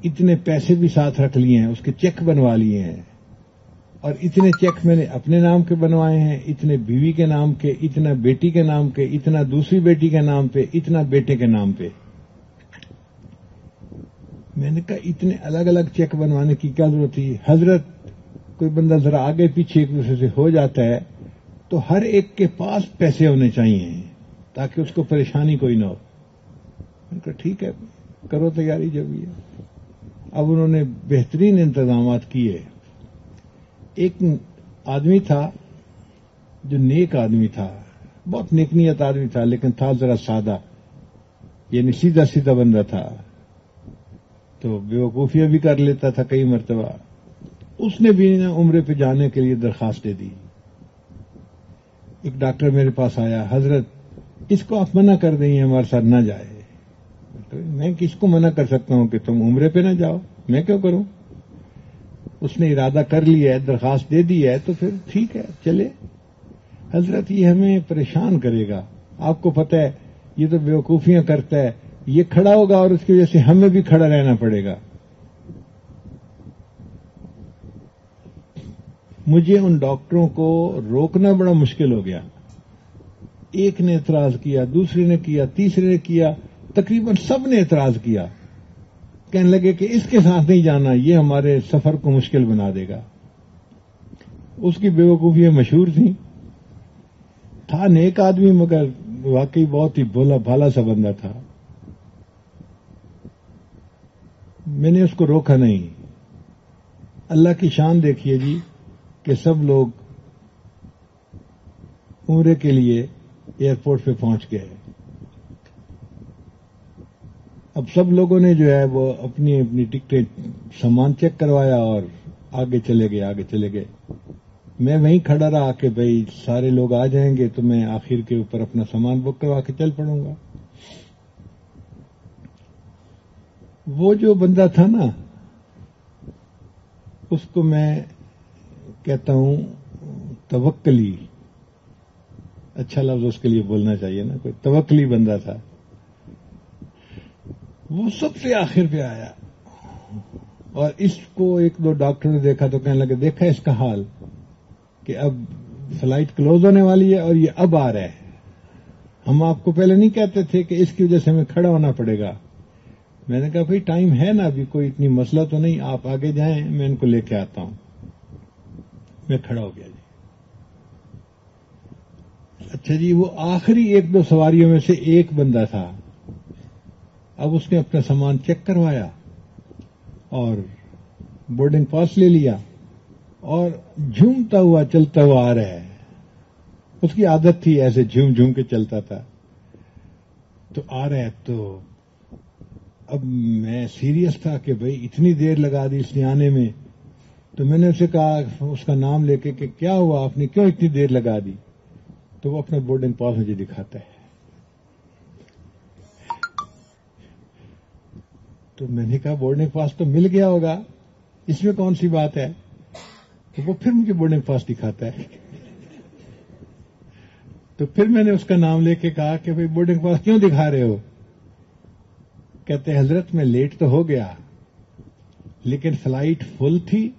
اتنے پیسے بھی ساتھ رکھ لیے ہیں، اس کے چیک بنوا لیے ہیں، اور اتنے چیک میں نے اپنے نام کے بنوائے ہیں، اتنے بیوی کے نام کے، اتنا بیٹی کے نام کے، اتنا دوسری بیٹی کے نام پہ، اتنا بیٹے کے نام پہ. میں نے کہا اتنے الگ الگ چیک بنوانے کی کیا ضرورت تھی؟ حضرت کوئی بندہ ذرا آگے پیچھے ایک دوسرے سے ہو جاتا ہے تو ہر ایک کے پاس پیسے ہونے چاہیے تاکہ اس کو پریشانی کوئی نہ ہو. میں نے کہا ٹھیک ہے کرو تیاری جب یہ. اب انہوں نے بہترین انتظامات کیے. ایک آدمی تھا جو نیک آدمی تھا، بہت نیک نیت آدمی تھا، لیکن تھا ذرا سادہ، یعنی سیدھا سیدھا بندہ تھا. تو بیوقوفیاں بھی کر لیتا تھا کئی مرتبہ. اس نے بھی عمرے پہ جانے کے لیے درخواست دے دی. ایک ڈاکٹر میرے پاس آیا, حضرت اس کو آپ منع کر دیں, ہمارے ساتھ نہ جائے. میں کس کو منع کر سکتا ہوں کہ تم عمرے پہ نہ جاؤ, میں کیوں کروں؟ اس نے ارادہ کر لیا ہے, درخواست دے دی ہے, تو پھر ٹھیک ہے چلے. حضرت یہ ہمیں پریشان کرے گا, آپ کو پتہ ہے یہ تو بیوقوفیاں کرتا ہے, یہ کھڑا ہوگا اور اس کی وجہ سے ہمیں بھی کھڑا رہنا پڑے گا. مجھے ان ڈاکٹروں کو روکنا بڑا مشکل ہو گیا. ایک نے اعتراض کیا, دوسرے نے کیا, تیسرے نے کیا, تقریباً سب نے اعتراض کیا. کہنے لگے کہ اس کے ساتھ نہیں جانا, یہ ہمارے سفر کو مشکل بنا دے گا. اس کی بیوقوفیاں مشہور تھیں. تھا نیک آدمی مگر واقعی بہت ہی بھولا بھالا سا بندہ تھا. میں نے اس کو روکا نہیں. اللہ کی شان دیکھیے جی کہ سب لوگ عمرے کے لیے ایئرپورٹ پہ پہنچ گئے. اب سب لوگوں نے جو ہے وہ اپنی اپنی ٹکٹیں سامان چیک کروایا اور آگے چلے گئے. میں وہیں کھڑا رہا کہ بھئی سارے لوگ آ جائیں گے تو میں آخر کے اوپر اپنا سامان بک کروا کے چل پڑوں گا. وہ جو بندہ تھا نا, اس کو میں کہتا ہوں توکلی, اچھا لفظ اس کے لیے بولنا چاہیے نا, کوئی توکلی بندہ تھا. وہ سب سے آخر پہ آیا اور اس کو ایک دو ڈاکٹر نے دیکھا تو کہنے لگے دیکھا اس کا حال کہ اب فلائٹ کلوز ہونے والی ہے اور یہ اب آ رہا ہے. ہم آپ کو پہلے نہیں کہتے تھے کہ اس کی وجہ سے ہمیں کھڑا ہونا پڑے گا. میں نے کہا بھائی ٹائم ہے نا, ابھی کوئی اتنی مسئلہ تو نہیں, آپ آگے جائیں, میں ان کو لے کے آتا ہوں. میں کھڑا ہو گیا جی. اچھا جی, وہ آخری ایک دو سواریوں میں سے ایک بندہ تھا. اب اس نے اپنا سامان چیک کروایا اور بورڈنگ پاس لے لیا اور جھومتا ہوا چلتا ہوا آ رہا ہے. اس کی عادت تھی ایسے جھوم جھوم کے چلتا تھا. تو آ رہا ہے تو اب میں سیریس تھا کہ بھئی اتنی دیر لگا دی اس نے آنے میں. تو میں نے اسے کہا, اس کا نام لے کے کہ کیا ہوا, آپ نے کیوں اتنی دیر لگا دی؟ تو وہ اپنا بورڈنگ پاس مجھے دکھاتا ہے. تو میں نے کہا بورڈنگ پاس تو مل گیا ہوگا, اس میں کون سی بات ہے؟ تو وہ پھر مجھے بورڈنگ پاس دکھاتا ہے. تو پھر میں نے اس کا نام لے کے کہا کہ بھئی بورڈنگ پاس کیوں دکھا رہے ہو؟ کہتے حضرت میں لیٹ تو ہو گیا لیکن فلائٹ فل تھی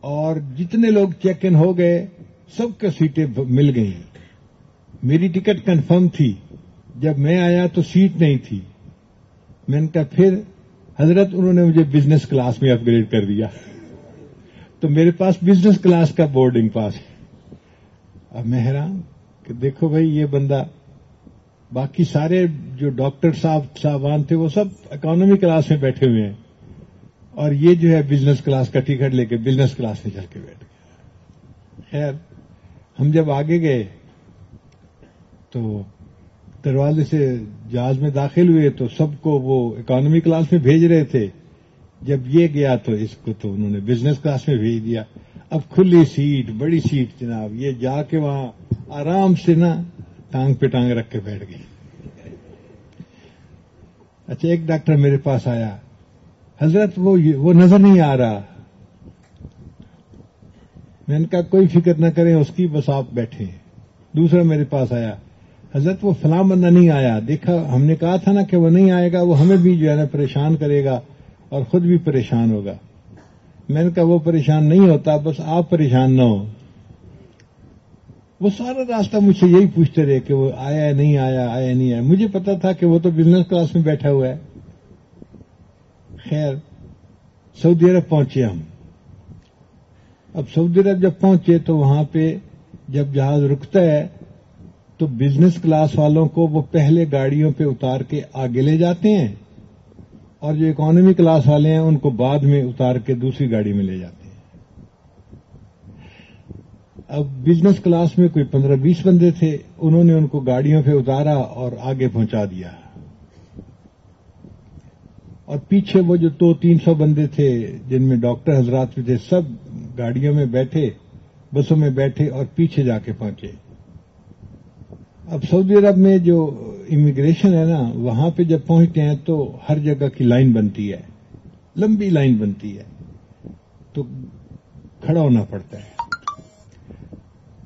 اور جتنے لوگ چیک ان ہو گئے سب کو سیٹیں مل گئیں. میری ٹکٹ کنفرم تھی, جب میں آیا تو سیٹ نہیں تھی. میں نے کہا پھر حضرت انہوں نے مجھے بزنس کلاس میں اپ گریڈ کر دیا, تو میرے پاس بزنس کلاس کا بورڈنگ پاس ہے. اب میں حیران کہ دیکھو بھائی یہ بندہ, باقی سارے جو ڈاکٹر صاحبان تھے وہ سب اکانومی کلاس میں بیٹھے ہوئے ہیں اور یہ جو ہے بزنس کلاس کا ٹکٹ لے کے بزنس کلاس میں چل کے بیٹھ گیا. خیر ہم جب آگے گئے تو دروازے سے جہاز میں داخل ہوئے تو سب کو وہ اکانومی کلاس میں بھیج رہے تھے. جب یہ گیا تو اس کو تو انہوں نے بزنس کلاس میں بھیج دیا. اب کھلی سیٹ, بڑی سیٹ جناب, یہ جا کے وہاں آرام سے نا ٹانگ پہ ٹانگ رکھ کے بیٹھ گئی. اچھا ایک ڈاکٹر میرے پاس آیا, حضرت وہ نظر نہیں آ رہا. میں نے کہا کوئی فکر نہ کریں اس کی, بس آپ بیٹھے. دوسرا میرے پاس آیا, حضرت وہ فلاں بندہ نہیں آیا, دیکھا ہم نے کہا تھا نا کہ وہ نہیں آئے گا, وہ ہمیں بھی جو ہے نا پریشان کرے گا اور خود بھی پریشان ہوگا. میں نے کہا وہ پریشان نہیں ہوتا, بس آپ پریشان نہ ہو. وہ سارا راستہ مجھ سے یہی پوچھتے رہے کہ وہ آیا نہیں آیا, آیا نہیں آیا. مجھے پتا تھا کہ وہ تو بزنس کلاس میں بیٹھا ہوا ہے. خیر سعودی عرب پہنچے ہم. اب سعودی عرب جب پہنچے تو وہاں پہ جب جہاز رکتا ہے تو بزنس کلاس والوں کو وہ پہلے گاڑیوں پہ اتار کے آگے لے جاتے ہیں اور جو اکانومی کلاس والے ہیں ان کو بعد میں اتار کے دوسری گاڑی میں لے جاتے ہیں. اب بزنس کلاس میں کوئی 15-20 بندے تھے, انہوں نے ان کو گاڑیوں پہ اتارا اور آگے پہنچا دیا اور پیچھے وہ جو 200-300 بندے تھے جن میں ڈاکٹر حضرات بھی تھے، سب گاڑیوں میں بیٹھے، بسوں میں بیٹھے اور پیچھے جا کے پہنچے۔ اب سعودی عرب میں جو امیگریشن ہے نا، وہاں پہ جب پہنچتے ہیں تو ہر جگہ کی لائن بنتی ہے، لمبی لائن بنتی ہے، تو کھڑا ہونا پڑتا ہے۔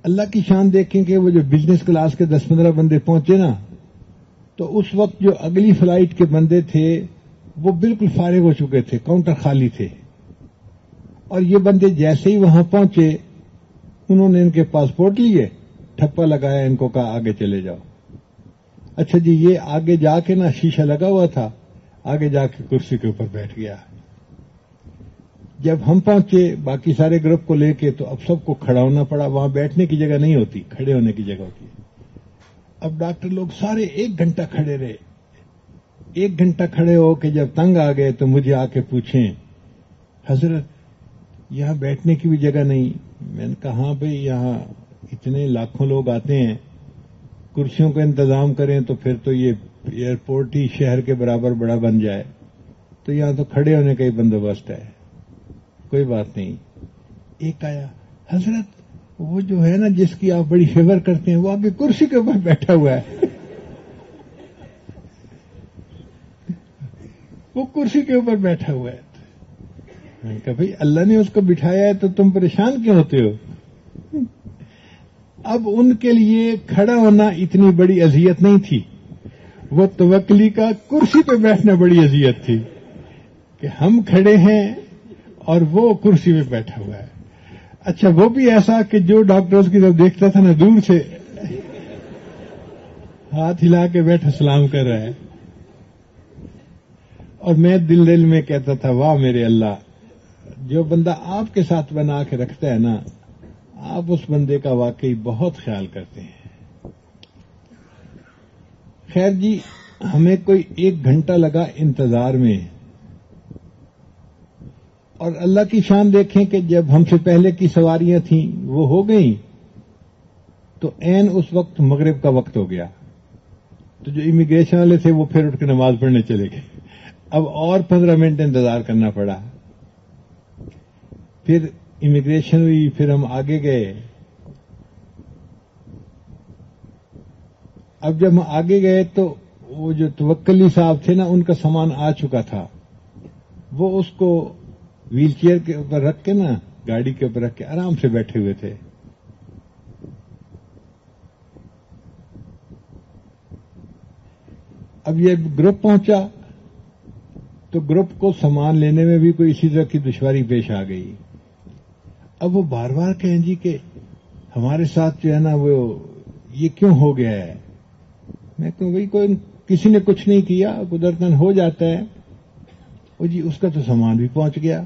اللہ کی شان دیکھیں کہ وہ جو بزنس کلاس کے 10-15 بندے پہنچے نا، تو اس وقت جو اگلی فلائٹ کے بندے تھے وہ بالکل فارغ ہو چکے تھے، کاؤنٹر خالی تھے، اور یہ بندے جیسے ہی وہاں پہنچے انہوں نے ان کے پاسپورٹ لیے، ٹھپا لگایا، ان کو کہا آگے چلے جاؤ۔ اچھا جی، یہ آگے جا کے نا شیشہ لگا ہوا تھا، آگے جا کے کرسی کے اوپر بیٹھ گیا۔ جب ہم پہنچے باقی سارے گروپ کو لے کے، تو اب سب کو کھڑا ہونا پڑا، وہاں بیٹھنے کی جگہ نہیں ہوتی، کھڑے ہونے کی جگہ ہوتی ہے۔ اب ڈاکٹر لوگ سارے 1 گھنٹہ کھڑے رہے، 1 گھنٹہ کھڑے ہو کے جب تنگ آ گئے تو مجھے آ کے پوچھیں، حضرت یہاں بیٹھنے کی بھی جگہ نہیں۔ میں نے کہا ہاں بھائی، یہاں اتنے لاکھوں لوگ آتے ہیں، کرسیوں کا انتظام کریں تو پھر تو یہ ایئرپورٹ ہی شہر کے برابر بڑا بن جائے، تو یہاں تو کھڑے ہونے کا ہی بندوبست ہے، کوئی بات نہیں۔ ایک آیا، حضرت وہ جو ہے نا جس کی آپ بڑی فیور کرتے ہیں، وہ آپ کی کرسی کے اوپر بیٹھا ہوا ہے، وہ کرسی کے اوپر بیٹھا ہوا ہے۔ میں نے کہا بھائی اللہ نے اس کو بٹھایا ہے تو تم پریشان کیوں ہوتے ہو؟ اب ان کے لیے کھڑا ہونا اتنی بڑی اذیت نہیں تھی، وہ توکلی کا کرسی پہ بیٹھنا بڑی اذیت تھی، کہ ہم کھڑے ہیں اور وہ کرسی پہ بیٹھا ہوا ہے۔ اچھا وہ بھی ایسا کہ جو ڈاکٹرز کی طرف دیکھتا تھا نا، دور سے ہاتھ ہلا کے بیٹھا سلام کر رہا ہے، اور میں دل میں کہتا تھا واہ میرے اللہ، جو بندہ آپ کے ساتھ بنا کے رکھتا ہے نا، آپ اس بندے کا واقعی بہت خیال کرتے ہیں۔ خیر جی، ہمیں کوئی 1 گھنٹہ لگا انتظار میں، اور اللہ کی شان دیکھیں کہ جب ہم سے پہلے کی سواریاں تھیں وہ ہو گئیں، تو عین اس وقت مغرب کا وقت ہو گیا، تو جو امیگریشن والے تھے وہ پھر اٹھ کے نماز پڑھنے چلے گئے۔ اب اور 15 منٹ انتظار کرنا پڑا، پھر امیگریشن ہوئی، پھر ہم آگے گئے۔ اب جب ہم آگے گئے تو وہ جو توکلی صاحب تھے نا، ان کا سامان آ چکا تھا، وہ اس کو ویل چیئر کے اوپر رکھ کے نا، گاڑی کے اوپر رکھ کے آرام سے بیٹھے ہوئے تھے۔ اب یہ گروپ پہنچا تو گروپ کو سامان لینے میں بھی کوئی اسی طرح کی دشواری پیش آ گئی۔ اب وہ بار بار کہیں جی کہ ہمارے ساتھ جو ہے نا وہ یہ کیوں ہو گیا ہے؟ میں کہوں بھائی کوئی کسی نے کچھ نہیں کیا، قدرتاً ہو جاتا ہے۔ وہ جی اس کا تو سامان بھی پہنچ گیا۔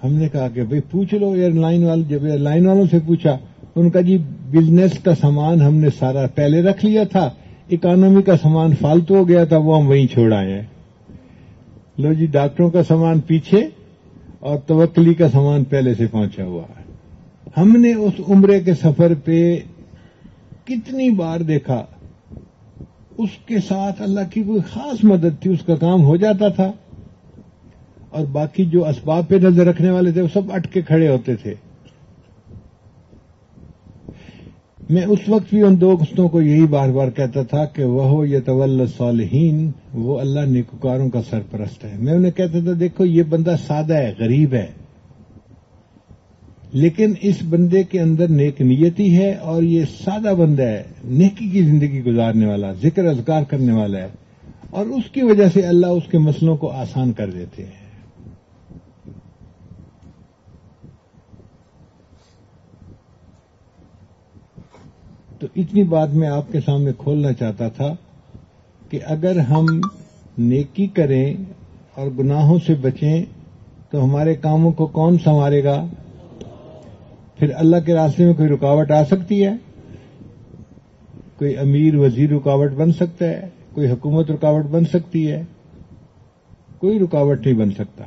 ہم نے کہا کہ بھائی پوچھ لو ایئر لائن والے، جب ایئر لائن والوں سے پوچھا، ان کا جی بزنس کا سامان ہم نے سارا پہلے رکھ لیا تھا، اکانومی کا سامان فالتو ہو گیا تھا، وہ ہم وہیں چھوڑ آئے ہیں۔ لو جی، ڈاکٹروں کا سامان پیچھے اور توکلی کا سامان پہلے سے پہنچا ہوا ہے۔ ہم نے اس عمرے کے سفر پہ کتنی بار دیکھا، اس کے ساتھ اللہ کی کوئی خاص مدد تھی، اس کا کام ہو جاتا تھا، اور باقی جو اسباب پہ نظر رکھنے والے تھے وہ سب اٹ کے کھڑے ہوتے تھے۔ میں اس وقت بھی ان دوستوں کو یہی بار بار کہتا تھا کہ وہ یتولی الصالحین، وہ اللہ نیکوکاروں کا سرپرست ہے۔ میں انہیں کہتا تھا دیکھو یہ بندہ سادہ ہے، غریب ہے، لیکن اس بندے کے اندر نیک نیتی ہے، اور یہ سادہ بندہ ہے، نیکی کی زندگی گزارنے والا، ذکر اذکار کرنے والا ہے، اور اس کی وجہ سے اللہ اس کے مسئلوں کو آسان کر دیتے ہیں۔ تو اتنی بات میں آپ کے سامنے کھولنا چاہتا تھا کہ اگر ہم نیکی کریں اور گناہوں سے بچیں تو ہمارے کاموں کو کون سنوارے گا؟ پھر اللہ کے راستے میں کوئی رکاوٹ آ سکتی ہے؟ کوئی امیر وزیر رکاوٹ بن سکتا ہے؟ کوئی حکومت رکاوٹ بن سکتی ہے؟ کوئی رکاوٹ نہیں بن سکتا۔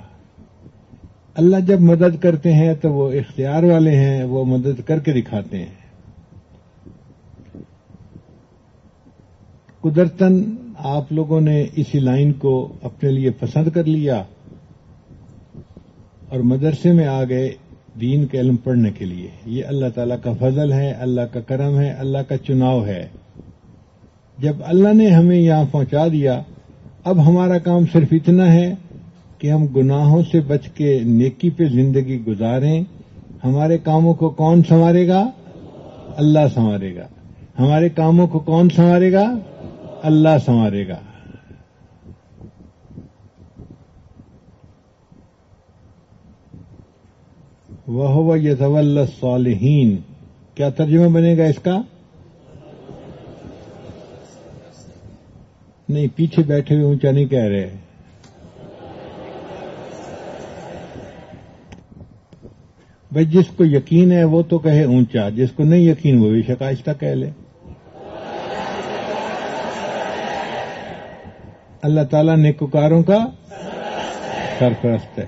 اللہ جب مدد کرتے ہیں تو وہ اختیار والے ہیں، وہ مدد کر کے دکھاتے ہیں۔ قدرتاً آپ لوگوں نے اسی لائن کو اپنے لیے پسند کر لیا اور مدرسے میں آ گئے دین کے علم پڑھنے کے لیے. یہ اللہ تعالیٰ کا فضل ہے، اللہ کا کرم ہے، اللہ کا چناؤ ہے. جب اللہ نے ہمیں یہاں پہنچا دیا، اب ہمارا کام صرف اتنا ہے کہ ہم گناہوں سے بچ کے نیکی پہ زندگی گزاریں. ہمارے کاموں کو کون سنوارے گا؟ اللہ سنوارے گا. ہمارے کاموں کو کون سنوارے گا؟ اللہ سنوارے گا. وَهُوَ يَتَوَلَّى الصَّالِحِينَ. کیا ترجمہ بنے گا اس کا؟ نہیں، پیچھے بیٹھے ہوئے اونچا نہیں کہہ رہے. بھائی جس کو یقین ہے وہ تو کہے اونچا، جس کو نہیں یقین وہ بھی شکایستہ کہہ لے. اللہ تعالیٰ نیکوکاروں کا سرپرست ہے.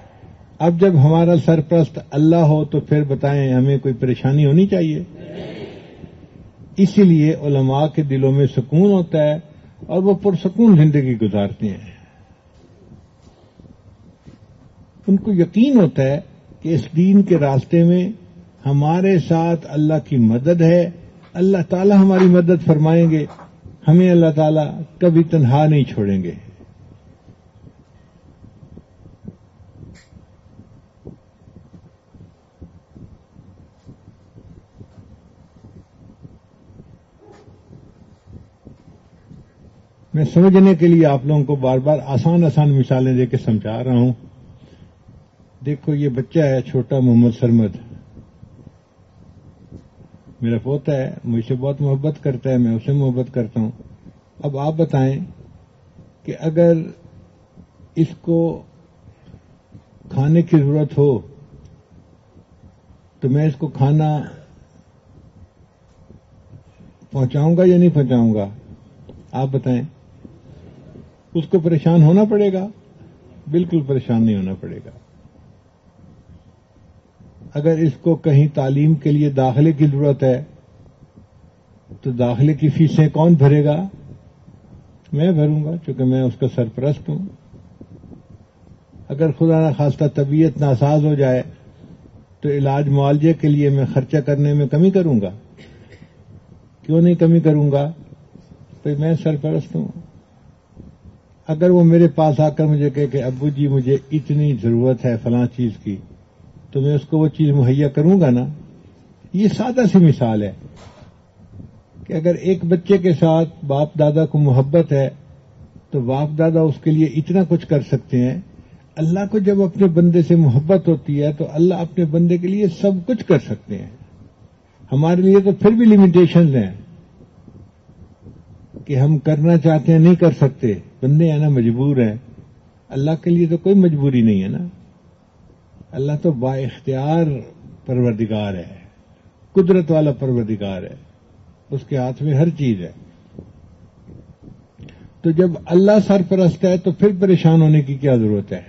اب جب ہمارا سرپرست اللہ ہو تو پھر بتائیں ہمیں کوئی پریشانی ہونی چاہیے؟ اسی لیے علماء کے دلوں میں سکون ہوتا ہے اور وہ پرسکون زندگی گزارتے ہیں. ان کو یقین ہوتا ہے کہ اس دین کے راستے میں ہمارے ساتھ اللہ کی مدد ہے. اللہ تعالیٰ ہماری مدد فرمائیں گے، ہمیں اللہ تعالیٰ کبھی تنہا نہیں چھوڑیں گے. میں سمجھنے کے لیے آپ لوگوں کو بار بار آسان مثالیں دے کے سمجھا رہا ہوں. دیکھو یہ بچہ ہے چھوٹا محمد سرمد، میرا پوتا ہے، مجھ سے بہت محبت کرتا ہے، میں اسے محبت کرتا ہوں. اب آپ بتائیں کہ اگر اس کو کھانے کی ضرورت ہو تو میں اس کو کھانا پہنچاؤں گا یا نہیں پہنچاؤں گا؟ آپ بتائیں. اس کو پریشان ہونا پڑے گا؟ بالکل پریشان نہیں ہونا پڑے گا. اگر اس کو کہیں تعلیم کے لیے داخلے کی ضرورت ہے تو داخلے کی فیسیں کون بھرے گا؟ میں بھروں گا، چونکہ میں اس کا سرپرست ہوں. اگر خدا نہ خواستہ طبیعت ناساز ہو جائے تو علاج معالجے کے لیے میں خرچہ کرنے میں کمی کروں گا؟ کیوں نہیں کمی کروں گا؟ تو میں سرپرست ہوں. اگر وہ میرے پاس آ کر مجھے کہے کہ ابو جی مجھے اتنی ضرورت ہے فلاں چیز کی، تو میں اس کو وہ چیز مہیا کروں گا نا. یہ سادہ سی مثال ہے کہ اگر ایک بچے کے ساتھ باپ دادا کو محبت ہے تو باپ دادا اس کے لیے اتنا کچھ کر سکتے ہیں. اللہ کو جب اپنے بندے سے محبت ہوتی ہے تو اللہ اپنے بندے کے لیے سب کچھ کر سکتے ہیں. ہمارے لیے تو پھر بھی لمیٹیشنز ہیں کہ ہم کرنا چاہتے ہیں نہیں کر سکتے. بندے ہیں نا، مجبور ہیں. اللہ کے لیے تو کوئی مجبوری نہیں ہے نا. اللہ تو با اختیار پروردگار ہے، قدرت والا پروردگار ہے، اس کے ہاتھ میں ہر چیز ہے. تو جب اللہ سرپرست ہے تو پھر پریشان ہونے کی کیا ضرورت ہے؟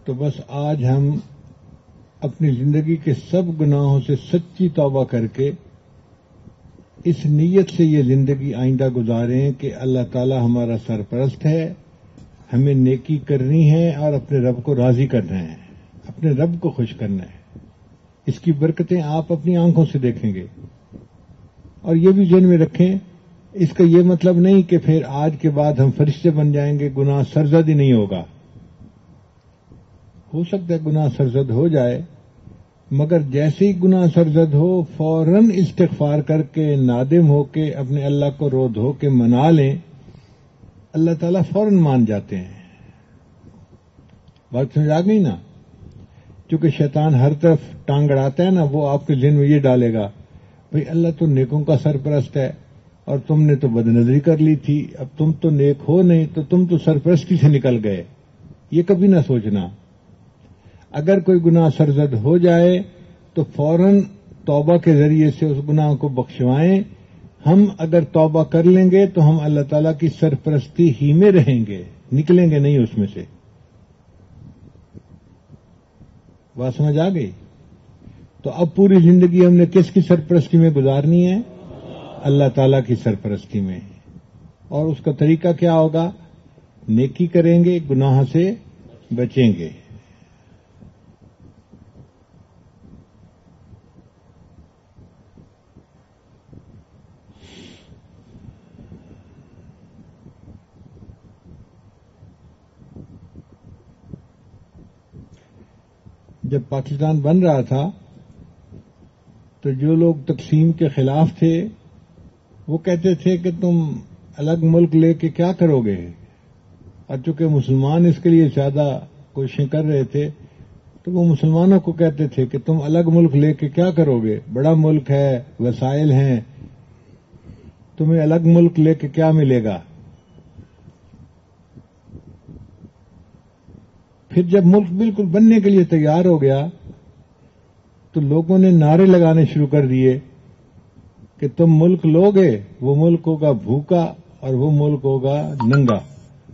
تو بس آج ہم اپنی زندگی کے سب گناہوں سے سچی توبہ کر کے اس نیت سے یہ زندگی آئندہ گزاریں کہ اللہ تعالی ہمارا سرپرست ہے، ہمیں نیکی کرنی ہے اور اپنے رب کو راضی کرنا ہے، اپنے رب کو خوش کرنا ہے. اس کی برکتیں آپ اپنی آنکھوں سے دیکھیں گے. اور یہ بھی ذہن میں رکھیں، اس کا یہ مطلب نہیں کہ پھر آج کے بعد ہم فرشتے بن جائیں گے، گناہ سرزد ہی نہیں ہوگا. ہو سکتا ہے گناہ سرزد ہو جائے، مگر جیسے ہی گناہ سرزد ہو فوراً استغفار کر کے نادم ہو کے اپنے اللہ کو رو دھو کے منا لیں، اللہ تعالیٰ فوراً مان جاتے ہیں. بات سمجھ آ گئی نا؟ چونکہ شیطان ہر طرف ٹانگ اڑاتا ہے نا، وہ آپ کے ذہن میں یہ ڈالے گا بھئی اللہ تو نیکوں کا سرپرست ہے اور تم نے تو بدنظری کر لی تھی، اب تم تو نیک ہو نہیں تو تم تو سرپرستی سے نکل گئے. یہ کبھی نہ سوچنا. اگر کوئی گناہ سرزد ہو جائے تو فوراً توبہ کے ذریعے سے اس گناہ کو بخشوائیں. ہم اگر توبہ کر لیں گے تو ہم اللہ تعالیٰ کی سرپرستی ہی میں رہیں گے، نکلیں گے نہیں اس میں سے. بات سمجھ آ گئی؟ تو اب پوری زندگی ہم نے کس کی سرپرستی میں گزارنی ہے؟ اللہ تعالیٰ کی سرپرستی میں. اور اس کا طریقہ کیا ہوگا؟ نیکی کریں گے، گناہ سے بچیں گے. جب پاکستان بن رہا تھا تو جو لوگ تقسیم کے خلاف تھے وہ کہتے تھے کہ تم الگ ملک لے کے کیا کرو گے. اور چونکہ مسلمان اس کے لیے زیادہ کوششیں کر رہے تھے تو وہ مسلمانوں کو کہتے تھے کہ تم الگ ملک لے کے کیا کرو گے، بڑا ملک ہے، وسائل ہیں، تمہیں الگ ملک لے کے کیا ملے گا. پھر جب ملک بالکل بننے کے لیے تیار ہو گیا تو لوگوں نے نعرے لگانے شروع کر دیے کہ تم ملک لوگے، وہ ملک ہوگا بھوکا اور وہ ملک ہوگا ننگا،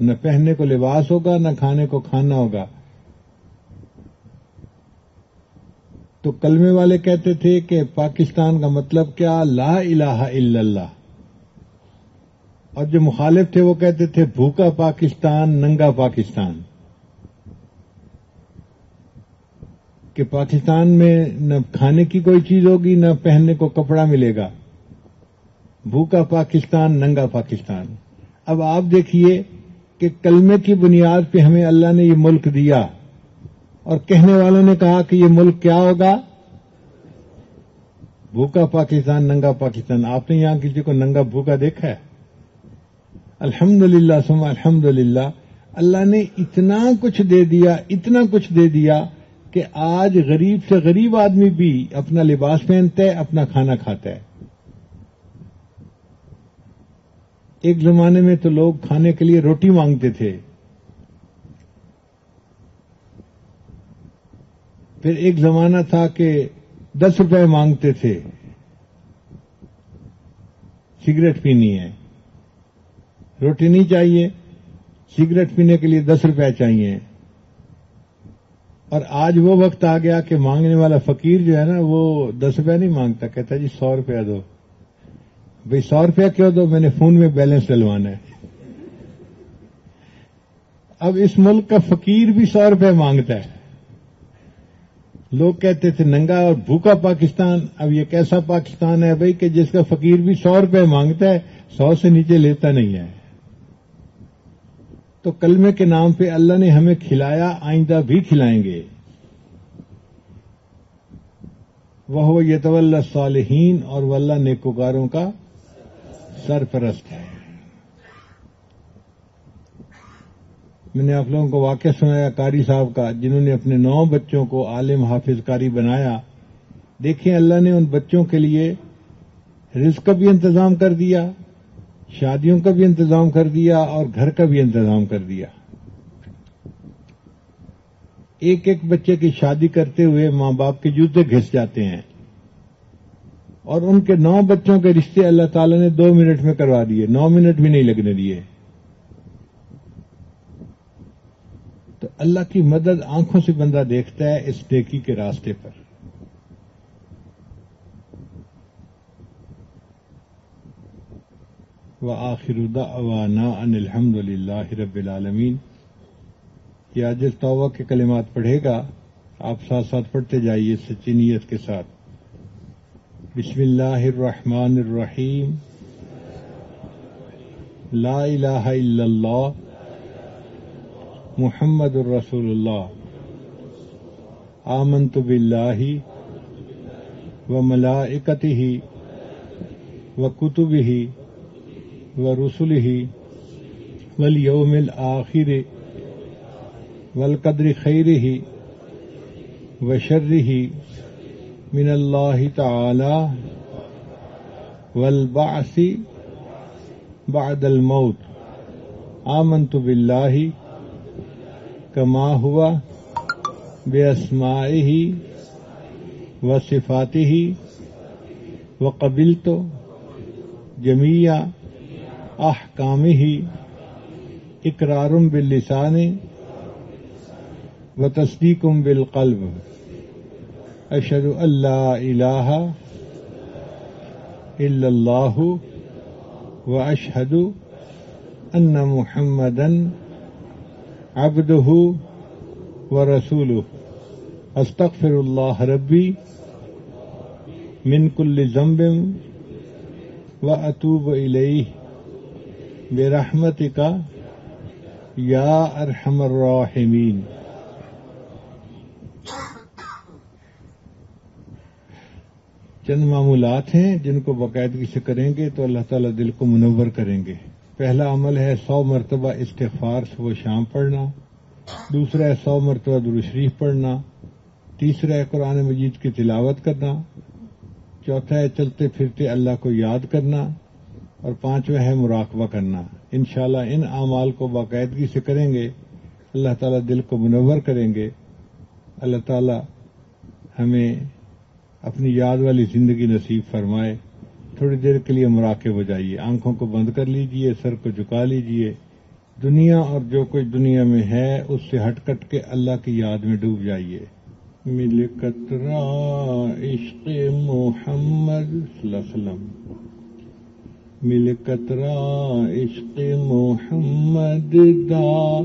نہ پہننے کو لباس ہوگا نہ کھانے کو کھانا ہوگا. تو کلمے والے کہتے تھے کہ پاکستان کا مطلب کیا؟ لا الہ الا اللہ. اور جو مخالف تھے وہ کہتے تھے بھوکا پاکستان، ننگا پاکستان، کہ پاکستان میں نہ کھانے کی کوئی چیز ہوگی نہ پہننے کو کپڑا ملے گا. بھوکا پاکستان، ننگا پاکستان. اب آپ دیکھیے کہ کلمے کی بنیاد پہ ہمیں اللہ نے یہ ملک دیا اور کہنے والوں نے کہا کہ یہ ملک کیا ہوگا؟ بھوکا پاکستان، ننگا پاکستان. آپ نے یہاں کسی کو ننگا بھوکا دیکھا ہے؟ الحمدللہ ثم الحمدللہ، اللہ نے اتنا کچھ دے دیا، اتنا کچھ دے دیا کہ آج غریب سے غریب آدمی بھی اپنا لباس پہنتا ہے، اپنا کھانا کھاتا ہے. ایک زمانے میں تو لوگ کھانے کے لیے روٹی مانگتے تھے، پھر ایک زمانہ تھا کہ 10 روپے مانگتے تھے، سگریٹ پینی ہے، روٹی نہیں چاہیے، سگریٹ پینے کے لیے 10 روپے چاہیے. اور آج وہ وقت آ گیا کہ مانگنے والا فقیر جو ہے نا وہ 10 روپے نہیں مانگتا، کہتا جی 100 روپیہ دو. بھئی 100 روپیہ کیوں دو؟ میں نے فون میں بیلنس ڈلوانا ہے. اب اس ملک کا فقیر بھی 100 روپے مانگتا ہے. لوگ کہتے تھے ننگا اور بھوکا پاکستان. اب یہ کیسا پاکستان ہے بھئی کہ جس کا فقیر بھی 100 روپے مانگتا ہے، 100 سے نیچے لیتا نہیں ہے. تو کلمے کے نام پہ اللہ نے ہمیں کھلایا، آئندہ بھی کھلائیں گے. وہ یتولی الصالحین، اور وہ اللہ نیکوکاروں کا سرپرست ہے. میں نے آپ لوگوں کو واقعہ سنایا قاری صاحب کا، جنہوں نے اپنے 9 بچوں کو عالم حافظ قاری بنایا. دیکھیں اللہ نے ان بچوں کے لیے رزق کا بھی انتظام کر دیا، شادیوں کا بھی انتظام کر دیا اور گھر کا بھی انتظام کر دیا. ایک ایک بچے کی شادی کرتے ہوئے ماں باپ کے جوتے گھس جاتے ہیں، اور ان کے 9 بچوں کے رشتے اللہ تعالی نے 2 منٹ میں کروا دیے، 9 منٹ بھی نہیں لگنے دیے. تو اللہ کی مدد آنکھوں سے بندہ دیکھتا ہے اس نیکی کے راستے پر. وآخر دعوانا ان الحمد للہ رب العالمین. یہ عاجل توبہ کے کلمات پڑھے گا، آپ ساتھ ساتھ پڑھتے جائیے سچی نیت کے ساتھ. بسم اللہ الرحمن الرحیم. لا الہ الا اللہ محمد الرسول اللہ. آمنت باللہ وملائکتہ وکتبہ ورسلہ والیوم الآخر والقدر خیرہ وشرہ من اللہ تعالی والبعث بعد الموت. آمنت باللہ کما ہوا باسمائہ وصفاتہ وقبلت جمیع احکامہ اقرار باللسان وتصدیق بالقلب اشہد ان لا الہ الا اللہ واشہد ان محمدا عبدہ ورسولہ استغفر اللہ ربی من کل ذنب واتوب الیہ برحمتک یا ارحم الراحمین. چند معمولات ہیں جن کو باقاعدگی سے کریں گے تو اللہ تعالیٰ دل کو منور کریں گے. پہلا عمل ہے 100 مرتبہ استغفار صبح شام پڑھنا. دوسرا ہے 100 مرتبہ درود شریف پڑھنا. تیسرا ہے قرآن مجید کی تلاوت کرنا. چوتھا ہے چلتے پھرتے اللہ کو یاد کرنا. اور پانچواں ہے مراقبہ کرنا. انشاءاللہ ان اعمال کو باقاعدگی سے کریں گے اللہ تعالیٰ دل کو منور کریں گے. اللہ تعالیٰ ہمیں اپنی یاد والی زندگی نصیب فرمائے. تھوڑی دیر کے لیے مراقب ہو جائیے, آنکھوں کو بند کر لیجئے, سر کو جھکا لیجئے. دنیا اور جو کچھ دنیا میں ہے اس سے ہٹ کٹ کے اللہ کی یاد میں ڈوب جائیے. مل قطرہ عشق محمد صلی اللہ علیہ وسلم, مل قطرہ عشق محمد دا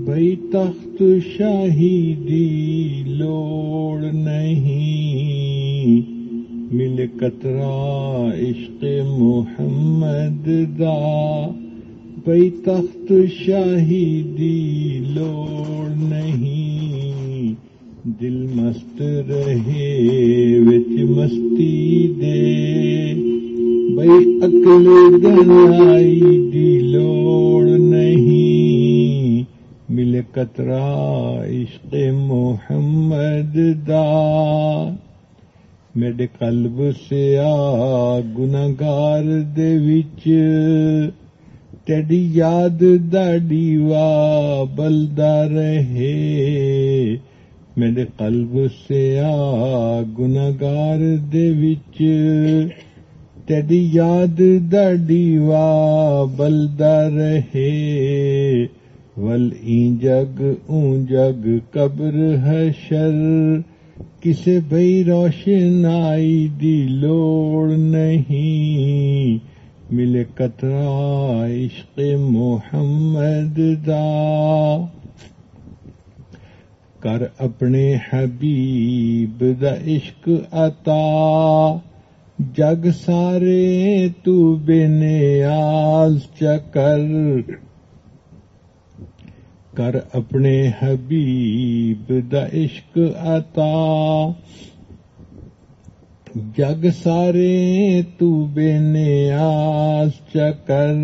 بھئی تخت شاہیدی لوڑ نہیں. مل قطرہ عشق محمد دا بھئی تخت شاہیدی لوڑ نہیں. دل مست رہے وچ مستی دے بھئی عقل دنائی دی لوڑ نہیں. مل قطرہ عشق محمد دا میرے قلب سے آ گناہگار دے وچ تیری یاد دا ڈیوا بلدا رہے. میرے قلب سے آ گناہگار دے وچ تیری یاد دا ڈیوا بلدا رہے. ول این جگ اون جگ قبر حشر کسے بھئی روشنائی دی لوڑ نہیں. ملے قطرہ عشق محمد دا کر اپنے حبیب دا عشق عطا جگ سارے تو بے نیاز چکر. کر اپنے حبیب دا عشق عطا جگ سارے تو بے نیاز چکر.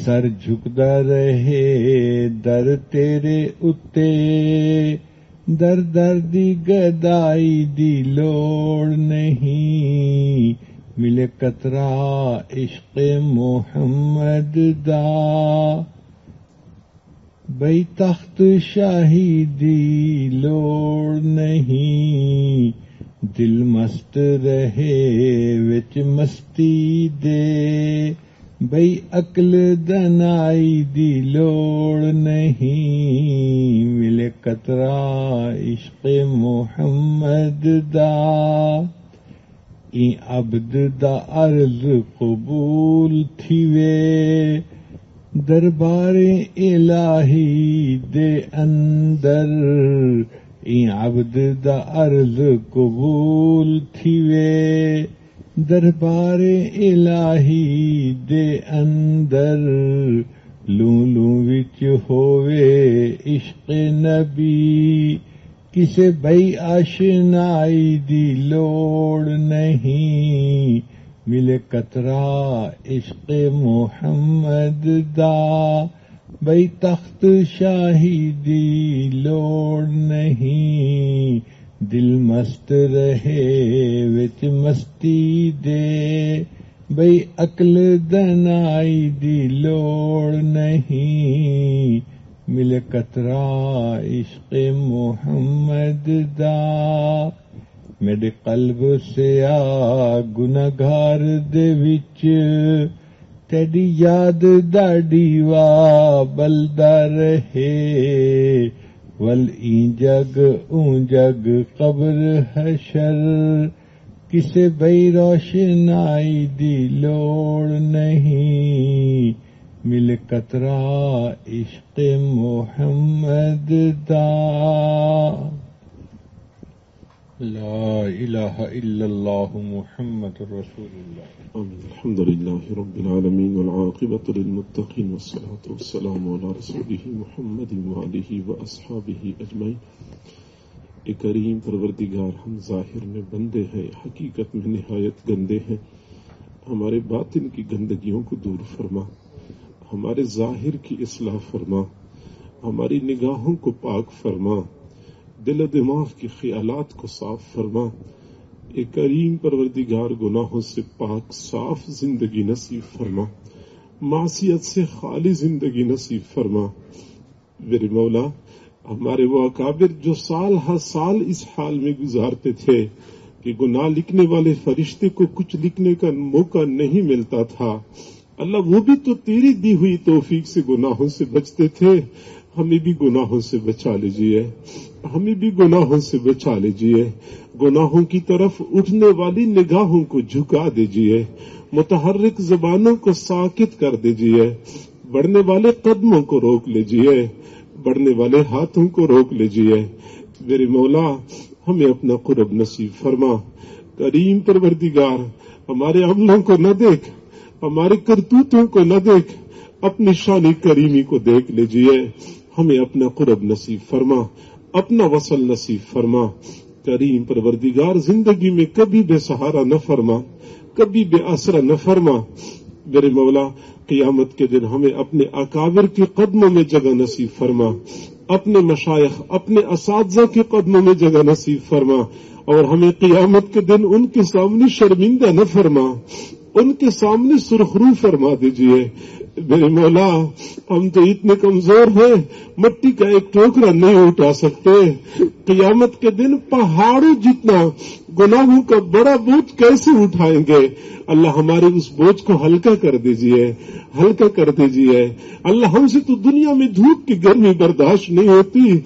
سر جھکدا رہے در تیرے اتے در در دی گدائی دی لوڑ نہیں. ملے قطرہ عشق محمد دا بھئی تخت شاہی دی لوڑ نہیں. دل مست رہے وچ مستی دے بھئی عقل دنائی دی لوڑ نہیں. ملے قطرہ عشق محمد دا این عبد دا عرض قبول تھیوے دربار الہی دے اندر. این عبد دا عرض قبول تھیوے دربار الہی دے اندر. لوں لوں وچ ہووے عشق نبی کسے بھئی آشنائی دی لوڑ نہیں. ملے قطرہ عشق محمد دا بھئی تخت شاہی دی لوڑ نہیں. دل مست رہے وچ مستی دے بھئی عقل دنائی دی لوڑ نہیں. مل قطرہ عشق محمد دا میرے قلب سے آ گناہگار دے وچ تیری یاد دا ڈیوا بلدا رہے ول این جگ اون جگ قبر حشر کسے بئی روشنائی دی لوڑ نہیں مل قطرہ عشق محمد دا لا الہ الا اللہ محمد رسول اللہ الحمد للہ رب العالمین والعاقبۃ للمتقین والصلاۃ والسلام علی رسولہ محمد وآلہ واصحابہ اجمعین۔ اے کریم پروردگار، ہم ظاہر میں بندے ہیں، حقیقت میں نہایت گندے ہیں۔ ہمارے باطن کی گندگیوں کو دور فرما، ہمارے ظاہر کی اصلاح فرما، ہماری نگاہوں کو پاک فرما، دل و دماغ کے خیالات کو صاف فرما۔ اے کریم پروردگار، گناہوں سے پاک صاف زندگی نصیب فرما، معصیت سے خالی زندگی نصیب فرما۔ میرے مولا، ہمارے وہ اکابر جو سال ہر سال اس حال میں گزارتے تھے کہ گناہ لکھنے والے فرشتے کو کچھ لکھنے کا موقع نہیں ملتا تھا، اللہ وہ بھی تو تیری دی ہوئی توفیق سے گناہوں سے بچتے تھے، ہمیں بھی گناہوں سے بچا لیجیے، ہمیں بھی گناہوں سے بچا لیجیے۔ گناہوں کی طرف اٹھنے والی نگاہوں کو جھکا دیجیے، متحرک زبانوں کو ساکت کر دیجیے، بڑھنے والے قدموں کو روک لیجیے، بڑھنے والے ہاتھوں کو روک لیجیے۔ میرے مولا، ہمیں اپنا قرب نصیب فرما۔ کریم پروردگار، ہمارے عملوں کو نہ دیکھ، ہمارے کرتوتوں کو نہ دیکھ، اپنی شان کریمی کو دیکھ لیجیے۔ ہمیں اپنا قرب نصیب فرما، اپنا وصل نصیب فرما۔ کریم پروردگار، زندگی میں کبھی بے سہارا نہ فرما، کبھی بے آسرا نہ فرما۔ میرے مولا، قیامت کے دن ہمیں اپنے اکابر کے قدموں میں جگہ نصیب فرما، اپنے مشائخ، اپنے اساتذہ کے قدموں میں جگہ نصیب فرما، اور ہمیں قیامت کے دن ان کے سامنے شرمندہ نہ فرما، ان کے سامنے سرخرو فرما دیجیے۔ میرے مولا، ہم تو اتنے کمزور ہیں، مٹی کا ایک ٹوکرا نہیں اٹھا سکتے، قیامت کے دن پہاڑوں جتنا گناہوں کا بڑا بوجھ کیسے اٹھائیں گے؟ اللہ، ہمارے اس بوجھ کو ہلکا کر دیجیے، ہلکا کر دیجیے۔ اللہ، ہم سے تو دنیا میں دھوپ کی گرمی برداشت نہیں ہوتی،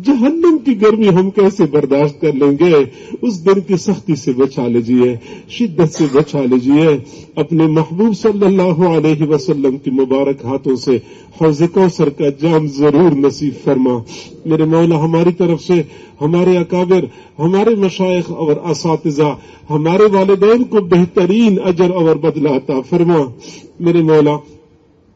جہنم کی گرمی ہم کیسے برداشت کر لیں گے؟ اس دن کی سختی سے بچا لیجیے، شدت سے بچا لیجیے۔ اپنے محبوب صلی اللہ علیہ وسلم کی مبارک ہاتھوں سے حوض کوثر کا جام ضرور نصیب فرما۔ میرے مولا، ہماری طرف سے ہمارے اکابر، ہمارے مشائخ اور اساتذہ، ہمارے والدین کو بہترین اجر اور بدلہ عطا فرما۔ میرے مولا،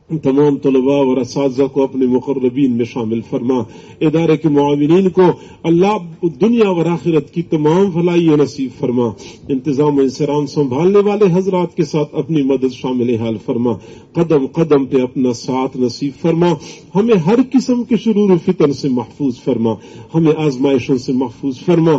تمام طلباء اور اساتذہ کو اپنے مقربین میں شامل فرما۔ ادارے کے معاونین کو اللہ دنیا اور آخرت کی تمام فلاحی نصیب فرما۔ انتظام و انصرام سنبھالنے والے حضرات کے ساتھ اپنی مدد شامل حال فرما۔ قدم قدم پہ اپنا ساتھ نصیب فرما۔ ہمیں ہر قسم کے شرور و فتن سے محفوظ فرما، ہمیں آزمائشوں سے محفوظ فرما،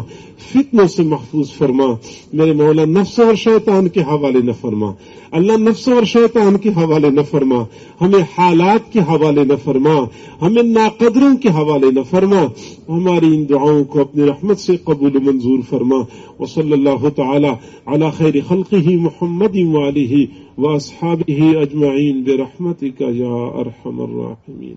فتنوں سے محفوظ فرما۔ میرے مولا، نفس اور شیطان کے حوالے نہ فرما، اللہ نفس اور شیطان کے حوالے نہ فرما، ہمیں حالات کے حوالے نہ فرما، ہمیں ناقدروں کے حوالے نہ فرما۔ ہماری ان دعاؤں کو اپنی رحمت سے قبول و منظور فرما۔ وصلی اللہ تعالی علی خیر خلقہ محمد وآلہ واصحابہ اجمعین برحمتک یا ارحم الراحمین۔